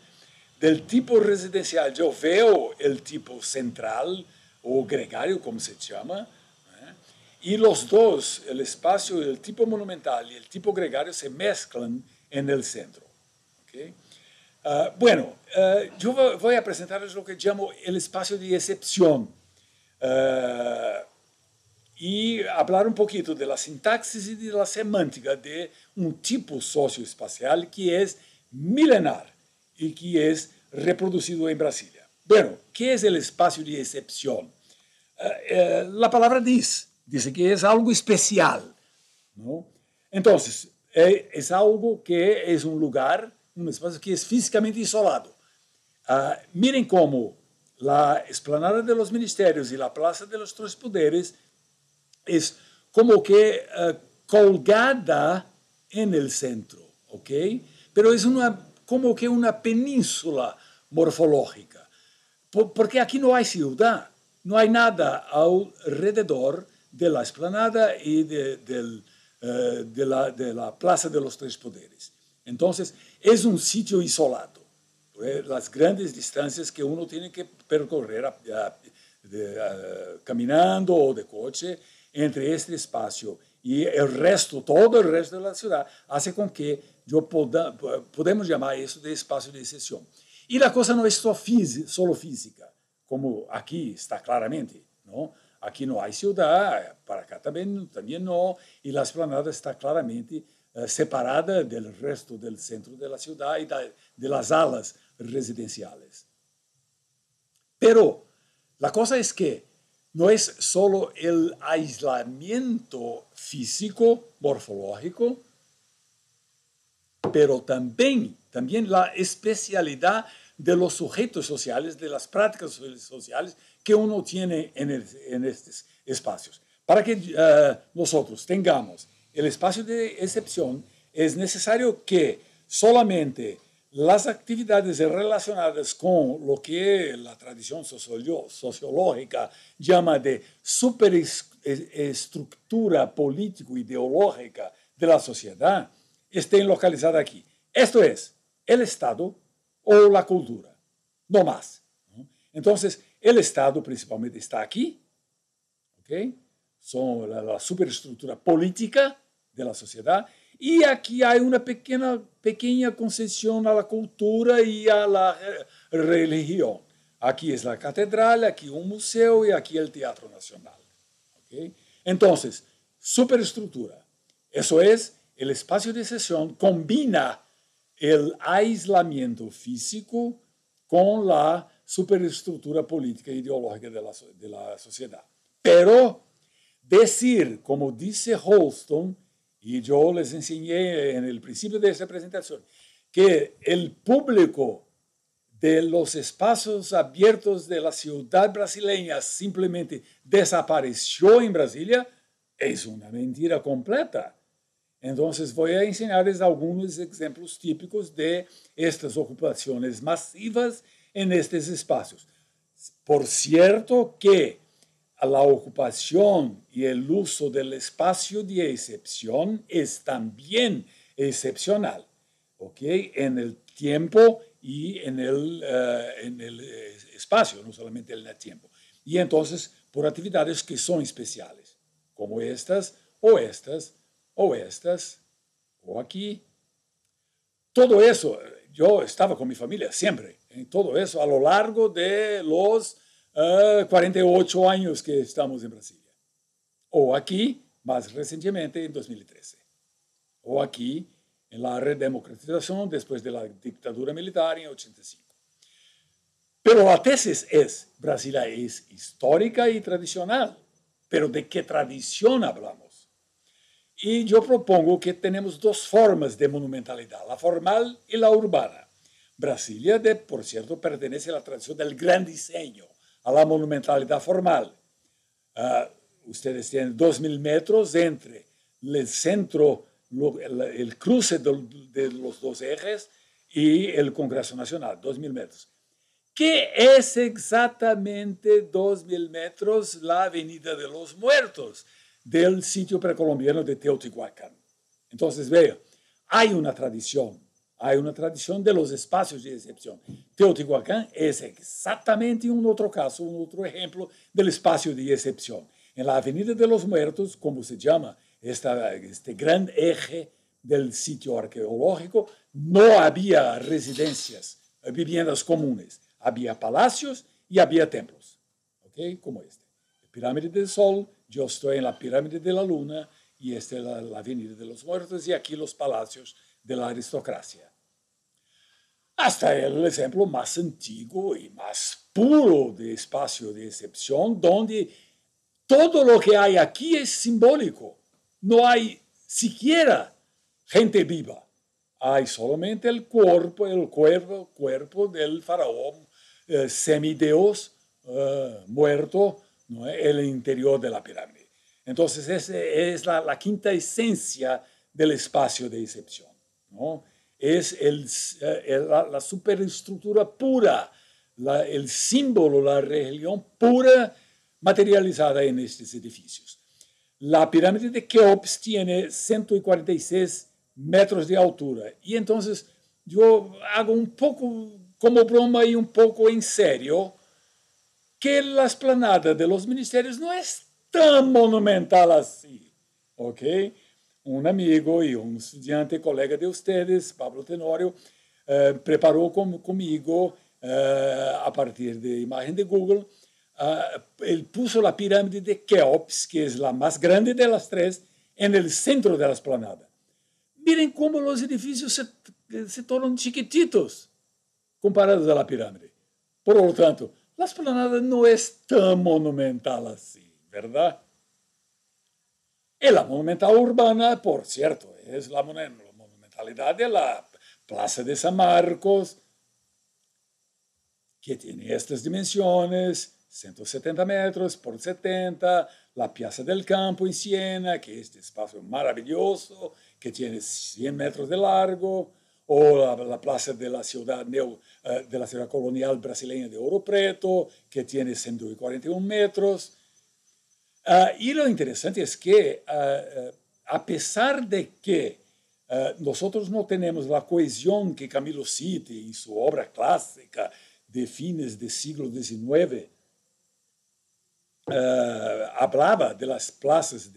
del tipo residencial yo veo el tipo central o gregario, como se llama, y los 2, el espacio del tipo monumental y el tipo gregario, se mezclan en el centro. ¿Okay? Bueno, yo voy a presentarles lo que llamo el espacio de excepción. y hablar un poquito de la sintaxis y de la semántica de un tipo socioespacial que es milenar y que es reproducido en Brasilia. Bueno, ¿qué es el espacio de excepción? La palabra dice que es algo especial, ¿no? Entonces, es algo que es un lugar, un espacio que es físicamente isolado. Miren cómo la explanada de los ministerios y la plaza de los tres poderes es como que colgada en el centro, ¿ok? Pero es como que una península morfológica, porque aquí no hay ciudad, no hay nada alrededor de la explanada y de la plaza de los tres poderes. Entonces, es un sitio isolado. Las grandes distancias que uno tiene que percorrer caminando o de coche entre este espacio y el resto, todo el resto de la ciudad, hace con que podemos llamar eso de espacio de excepción. Y la cosa no es solo física, como aquí está claramente, ¿no? Aquí no hay ciudad, para acá también no, y la explanada está claramente separada del resto del centro de la ciudad y de las alas residenciales. Pero la cosa es que no es solo el aislamiento físico, morfológico, pero también la especialidad de los sujetos sociales, de las prácticas sociales que uno tiene en estos espacios. Para que nosotros tengamos el espacio de excepción, es necesario que solamente las actividades relacionadas con lo que la tradición sociológica llama de superestructura político-ideológica de la sociedad estén localizadas aquí. Esto es el Estado o la cultura, no más. Entonces, el Estado principalmente está aquí, ¿ok? Son la superestructura política de la sociedad, y aquí hay una pequeña concesión a la cultura y a la religión. Aquí es la catedral, aquí un museo y aquí el Teatro Nacional. ¿Okay? Entonces, superestructura. Eso es, el espacio de excepción combina el aislamiento físico con la superestructura política e ideológica de la sociedad. Pero decir, como dice Holston, y yo les enseñé en el principio de esta presentación, que el público de los espacios abiertos de la ciudad brasileña simplemente desapareció en Brasilia, es una mentira completa. Entonces voy a enseñarles algunos ejemplos típicos de estas ocupaciones masivas en estos espacios. Por cierto que la ocupación y el uso del espacio de excepción es también excepcional, ¿ok? En el tiempo y en el espacio, no solamente en el tiempo. Y entonces, por actividades que son especiales, como estas, o estas, o estas, o aquí. Todo eso, yo estaba con mi familia siempre, en todo eso, a lo largo de los 48 años que estamos en Brasilia. O aquí, más recientemente, en 2013. O aquí, en la redemocratización después de la dictadura militar en 85. Pero la tesis es, Brasilia es histórica y tradicional. Pero ¿de qué tradición hablamos? Y yo propongo que tenemos dos formas de monumentalidad, la formal y la urbana. Brasilia, por cierto, pertenece a la tradición del gran diseño, a la monumentalidad formal. Ustedes tienen 2.000 metros entre el centro, el cruce de los dos ejes y el Congreso Nacional, 2.000 metros. ¿Qué es exactamente 2.000 metros? La Avenida de los Muertos del sitio precolombiano de Teotihuacán. Entonces, vea, hay una tradición de los espacios de excepción. Teotihuacán es exactamente un otro caso, un otro ejemplo del espacio de excepción. En la Avenida de los Muertos, como se llama este gran eje del sitio arqueológico, no había residencias, viviendas comunes. Había palacios y había templos, ¿okay? Como este. pirámide del Sol, yo estoy en la pirámide de la Luna, y esta es la Avenida de los Muertos, y aquí los palacios de la aristocracia. Hasta el ejemplo más antiguo y más puro de espacio de excepción, donde todo lo que hay aquí es simbólico. No hay siquiera gente viva. Hay solamente el cuerpo del faraón semideus muerto, ¿no? En el interior de la pirámide. Entonces, esa es la quinta esencia del espacio de excepción, ¿no? Es la superestructura pura, el símbolo, la religión pura materializada en estos edificios. La pirámide de Keops tiene 146 metros de altura. Y entonces yo hago un poco como broma y un poco en serio que la esplanada de los ministerios no es tan monumental así. ¿Ok? Un amigo y un estudiante, colega de ustedes, Pablo Tenorio, preparó conmigo, a partir de imagen de Google, él puso la pirámide de Keops, que es la más grande de las tres, en el centro de la esplanada. Miren cómo los edificios se tornan chiquititos comparados a la pirámide. Por lo tanto, la esplanada no es tan monumental así, ¿verdad? Y la monumental urbana, por cierto, es la monumentalidad de la Plaza de San Marcos, que tiene estas dimensiones, 170 metros por 70, la Piazza del Campo en Siena, que es este espacio maravilloso, que tiene 100 metros de largo, o la Plaza de la Ciudad Colonial Brasileña de Ouro Preto, que tiene 141 metros. Y lo interesante es que, a pesar de que nosotros no tenemos la cohesión que Camilo Sitte en su obra clásica de fines del siglo XIX, hablaba de las plazas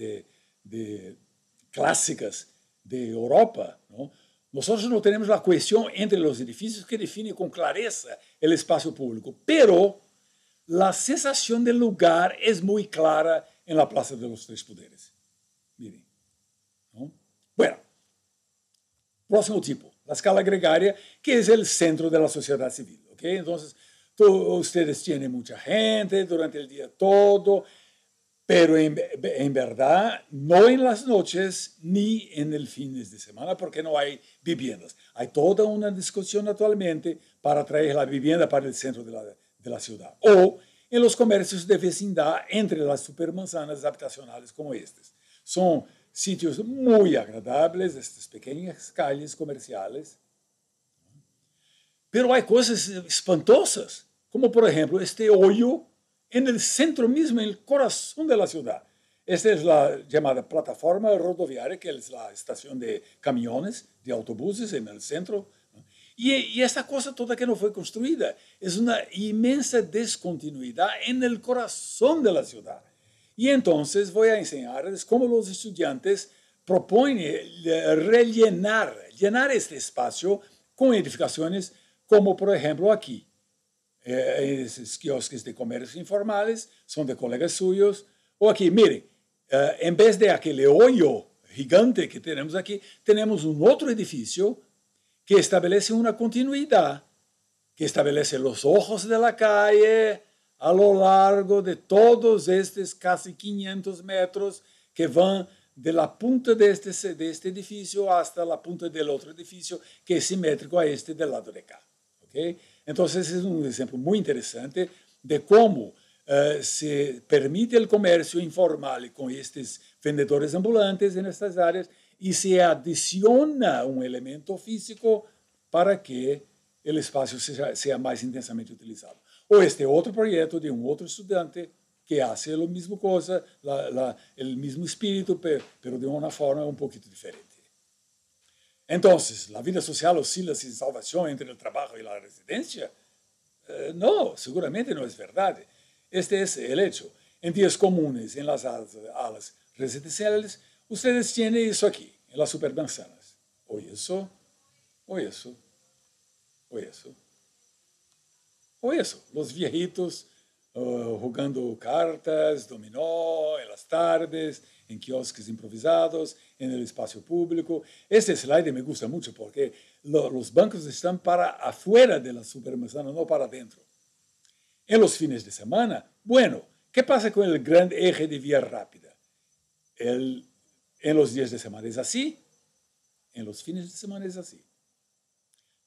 clásicas de Europa, ¿no? Nosotros no tenemos la cohesión entre los edificios que define con clareza el espacio público, pero la sensación del lugar es muy clara en la Plaza de los Tres Poderes. Miren, ¿no? Bueno, próximo tipo, la escala gregaria, que es el centro de la sociedad civil. ¿Okay? Entonces, ustedes tienen mucha gente durante el día todo, pero en verdad no en las noches ni en el fines de semana, porque no hay viviendas. Hay toda una discusión actualmente para traer la vivienda para el centro de la ciudad, o en los comercios de vecindad entre las supermanzanas habitacionales como estas. Son sitios muy agradables, estas pequeñas calles comerciales, pero hay cosas espantosas, como por ejemplo este hoyo en el centro mismo, en el corazón de la ciudad. Esta es la llamada plataforma rodoviaria, que es la estación de camiones, de autobuses en el centro. Y esta cosa toda que no fue construida es una inmensa descontinuidad en el corazón de la ciudad. Y entonces voy a enseñarles cómo los estudiantes proponen llenar este espacio con edificaciones como por ejemplo aquí. Esos quiosques de comercios informales son de colegas suyos. O aquí, miren, en vez de aquel hoyo gigante que tenemos aquí, tenemos un otro edificio que establece una continuidad, que establece los ojos de la calle a lo largo de todos estos casi 500 metros que van de la punta de este edificio hasta la punta del otro edificio, que es simétrico a este del lado de acá. ¿Okay? Entonces, es un ejemplo muy interesante de cómo se permite el comercio informal con estos vendedores ambulantes en estas áreas y se adiciona un elemento físico para que el espacio sea más intensamente utilizado. O este otro proyecto de un otro estudiante que hace la misma cosa, el mismo espíritu, pero de una forma un poquito diferente. Entonces, ¿la vida social oscila sin salvación entre el trabajo y la residencia? No, seguramente no es verdad. Este es el hecho. En días comunes, en las alas residenciales, ustedes tienen eso aquí, en las supermanzanas. O eso, o eso, o eso, o eso. Los viejitos jugando cartas, dominó en las tardes, en quiosques improvisados, en el espacio público. Este slide me gusta mucho porque los bancos están para afuera de la supermanzana, no para adentro. En los fines de semana, bueno, ¿qué pasa con el gran eje de vía rápida? En los días de semana es así, en los fines de semana es así.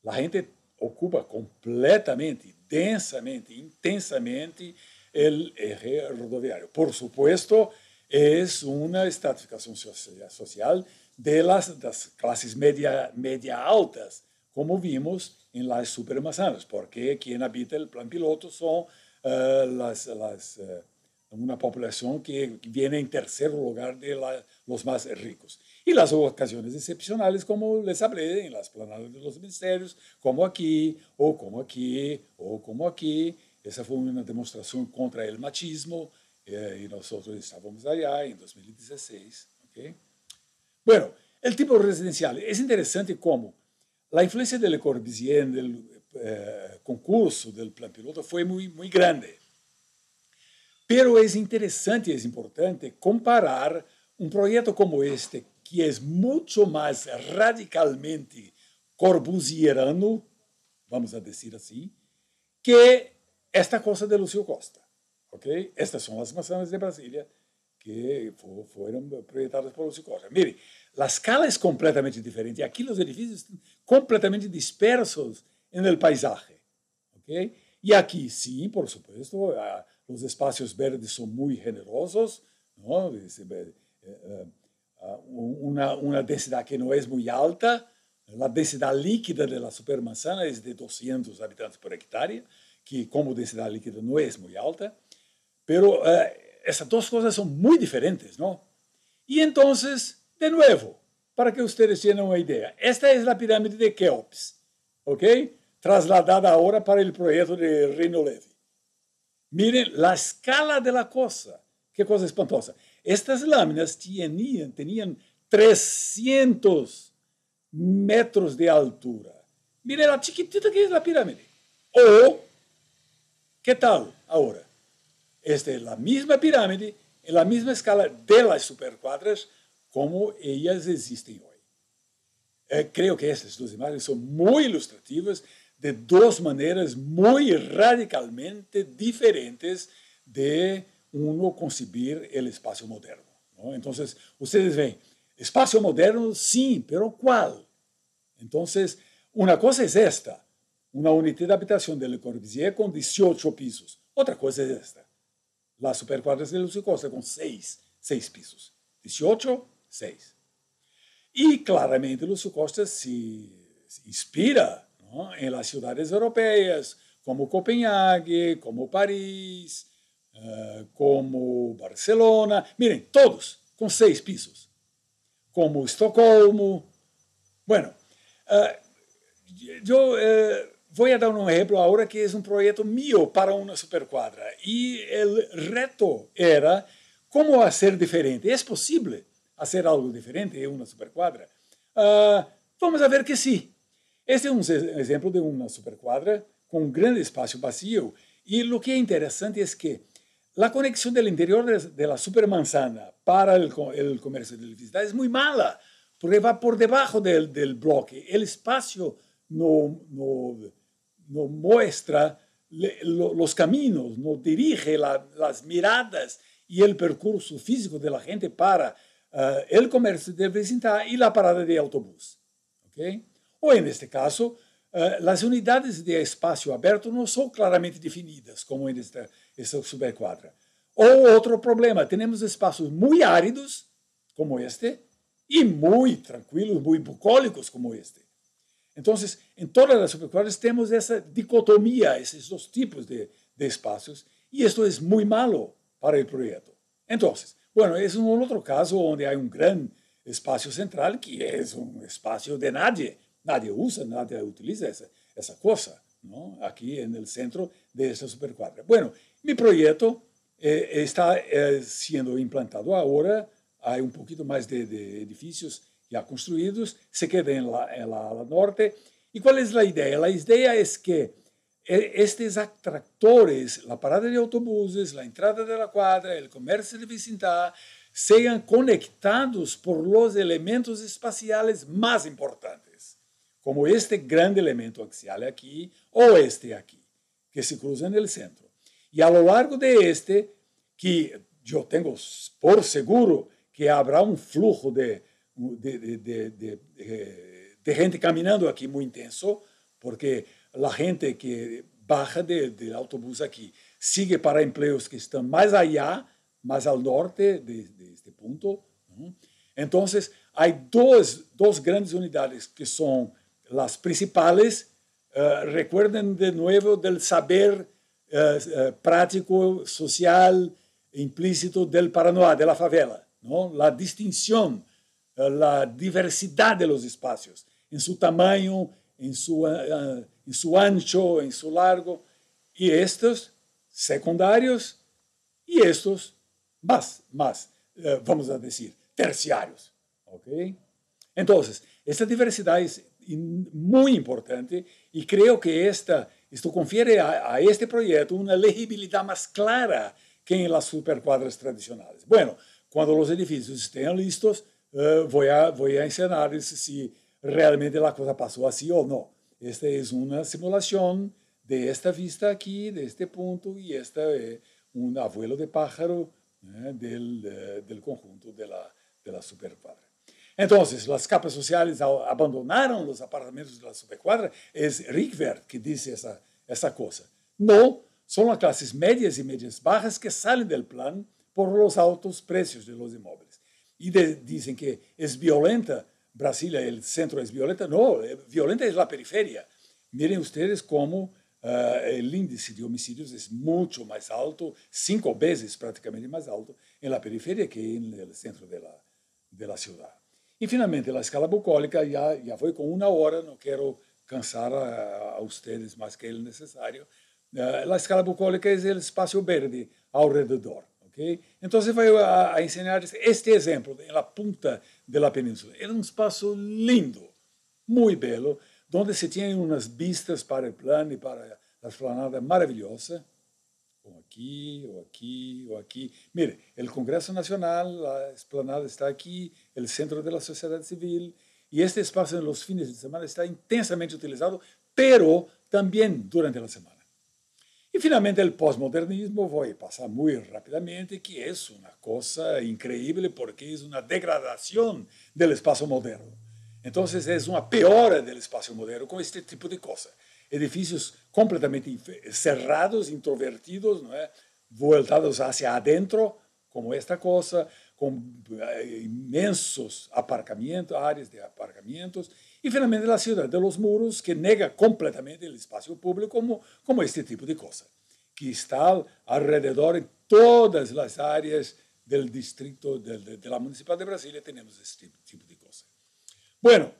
La gente ocupa completamente, densamente, intensamente el eje rodoviario. Por supuesto, es una estratificación social de las clases media altas, como vimos en las supermanzanas, porque quien habita el plan piloto son una población que viene en tercer lugar de los más ricos. Y las ocasiones excepcionales, como les hablé, en las planadas de los ministerios, como aquí, o como aquí, o como aquí. Esa fue una demostración contra el machismo, y nosotros estábamos allá en 2016. ¿Okay? Bueno, el tipo residencial. Es interesante cómo la influencia de Le Corbusier en el concurso del plan piloto fue muy grande. Pero es interesante y es importante comparar un proyecto como este, que es mucho más radicalmente corbusierano, vamos a decir así, que esta cosa de Lúcio Costa. ¿Okay? Estas son las manzanas de Brasilia que fueron proyectadas por Lúcio Costa. Mire, la escala es completamente diferente. Aquí los edificios están completamente dispersos en el paisaje. ¿Okay? Y aquí sí, por supuesto, los espacios verdes son muy generosos, ¿no? Una densidad que no es muy alta. La densidad líquida de la supermanzana es de 200 habitantes por hectárea, que como densidad líquida no es muy alta. Pero esas dos cosas son muy diferentes, ¿no? Y entonces, de nuevo, para que ustedes tengan una idea, esta es la pirámide de Keops, ¿ok? Trasladada ahora para el proyecto de Reino Levy. Miren la escala de la cosa, qué cosa espantosa. Estas láminas tenían 300 metros de altura. Miren la chiquitita que es la pirámide. O, ¿qué tal ahora? Esta es la misma pirámide, en la misma escala de las supercuadras como ellas existen hoy. Creo que estas dos imágenes son muy ilustrativas de dos maneras muy radicalmente diferentes de uno concebir el espacio moderno, ¿no? Entonces, ustedes ven, espacio moderno, sí, pero ¿cuál? Entonces, una cosa es esta, una unidad de habitación de Le Corbusier con 18 pisos. Otra cosa es esta, las supercuadras de Lúcio Costa con 6 pisos. 18, 6. Y claramente Lúcio Costa se inspira, ¿no?, en las ciudades europeas, como Copenhague, como París, como Barcelona. Miren, todos con 6 pisos. Como Estocolmo. Bueno, yo voy a dar un ejemplo ahora que es un proyecto mío para una supercuadra. Y el reto era cómo hacer diferente. ¿Es posible hacer algo diferente en una supercuadra? Vamos a ver que sí. Este es un ejemplo de una supercuadra con un gran espacio vacío. Y lo que es interesante es que la conexión del interior de la supermanzana para el comercio de electricidad es muy mala, porque va por debajo del bloque. El espacio no muestra los caminos, no dirige las miradas y el percurso físico de la gente para el comercio de electricidad y la parada de autobús. ¿Okay? O en este caso, las unidades de espacio abierto no son claramente definidas, como en esta supercuadra. O otro problema, tenemos espacios muy áridos, como este, y muy tranquilos, muy bucólicos, como este. Entonces, en todas las supercuadras tenemos esa dicotomía, esos dos tipos de espacios, y esto es muy malo para el proyecto. Entonces, bueno, es un otro caso donde hay un gran espacio central que es un espacio de nadie. Nadie usa, nadie utiliza esa cosa, ¿no?, aquí en el centro de esta supercuadra. Bueno, mi proyecto está siendo implantado ahora. Hay un poquito más de edificios ya construidos, se queda en la ala norte. ¿Y cuál es la idea? La idea es que estes atractores, la parada de autobuses, la entrada de la cuadra, el comercio de vecindad, sean conectados por los elementos espaciales más importantes, como este grande elemento axial aquí o este aquí, que se cruza en el centro. Y a lo largo de este, que yo tengo por seguro que habrá un flujo de gente caminando aquí muy intenso, porque la gente que baja del autobús aquí sigue para empleos que están más allá, más al norte de este punto. ¿No? Entonces, hay dos grandes unidades que son las principales. Recuerden de nuevo del saber práctico, social, implícito del Paranoá, de la favela. ¿No? La distinción, la diversidad de los espacios, en su tamaño, en su ancho, en su largo, y estos secundarios y estos más vamos a decir, terciarios. ¿Okay? Entonces, esta diversidad es muy importante y creo que esto confiere a este proyecto una legibilidad más clara que en las supercuadras tradicionales. Bueno, cuando los edificios estén listos, voy a enseñarles si realmente la cosa pasó así o no. Esta es una simulación de esta vista aquí, de este punto, y esta es un abuelo de pájaro del conjunto de la supercuadra. Entonces, las capas sociales abandonaron los apartamentos de la supercuadra. Es Rickwert que dice esa cosa. No, son las clases medias y medias bajas que salen del plan por los altos precios de los inmuebles. Y dicen que es violenta Brasilia, el centro es violenta. No, violenta es la periferia. Miren ustedes cómo el índice de homicidios es mucho más alto, 5 veces prácticamente más alto en la periferia que en el centro de la ciudad. Y finalmente, la escala bucólica, ya fue con 1 hora, no quiero cansar a ustedes más que el necesario. La escala bucólica es el espacio verde alrededor. ¿Okay? Entonces voy a enseñarles este ejemplo en la punta de la península. Es un espacio lindo, muy bello, donde se tienen unas vistas para el plan y para la explanada maravillosa. O aquí, o aquí, o aquí. Mire, el Congreso Nacional, la explanada está aquí, el centro de la sociedad civil, y este espacio en los fines de semana está intensamente utilizado, pero también durante la semana. Y finalmente el postmodernismo, voy a pasar muy rápidamente, que es una cosa increíble porque es una degradación del espacio moderno. Entonces es una peora del espacio moderno con este tipo de cosas. Edificios completamente cerrados, introvertidos, ¿no? Voltados hacia adentro, como esta cosa, con inmensos aparcamientos, áreas de aparcamientos, y finalmente la ciudad de los muros, que nega completamente el espacio público como este tipo de cosa, que está alrededor en todas las áreas del distrito de la Municipal de Brasilia, tenemos este tipo de cosa. Bueno,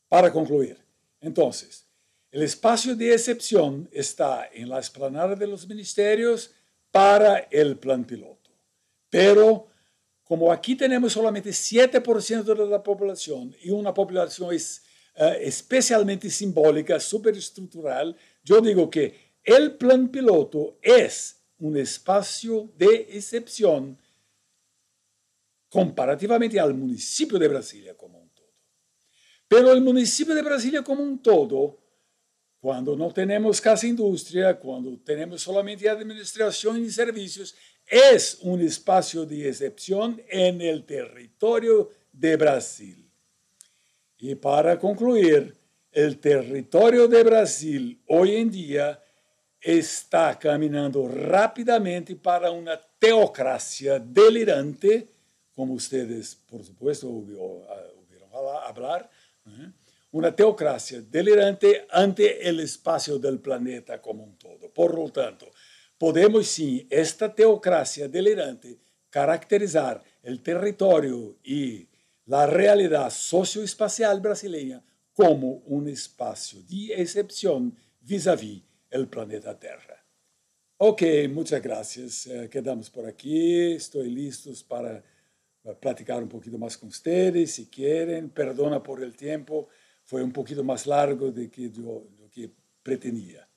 para concluir, entonces, el espacio de excepción está en la explanada de los ministerios para el plan piloto. Pero como aquí tenemos solamente 7% de la población y una población especialmente simbólica, superestructural, yo digo que el plan piloto es un espacio de excepción comparativamente al municipio de Brasilia como un todo. Pero el municipio de Brasilia como un todo, cuando no tenemos casi industria, cuando tenemos solamente administración y servicios, es un espacio de excepción en el territorio de Brasil. Y para concluir, el territorio de Brasil hoy en día está caminando rápidamente para una teocracia delirante, como ustedes, por supuesto, oyeron hablar, una teocracia delirante ante el espacio del planeta como un todo. Por lo tanto, podemos sí, esta teocracia delirante, caracterizar el territorio y la realidad socioespacial brasileña como un espacio de excepción vis-à-vis el planeta Tierra. Ok, muchas gracias. Quedamos por aquí. Estoy listo para platicar un poquito más con ustedes, si quieren. Perdona por el tiempo. Fue un poquito más largo de lo que pretendía.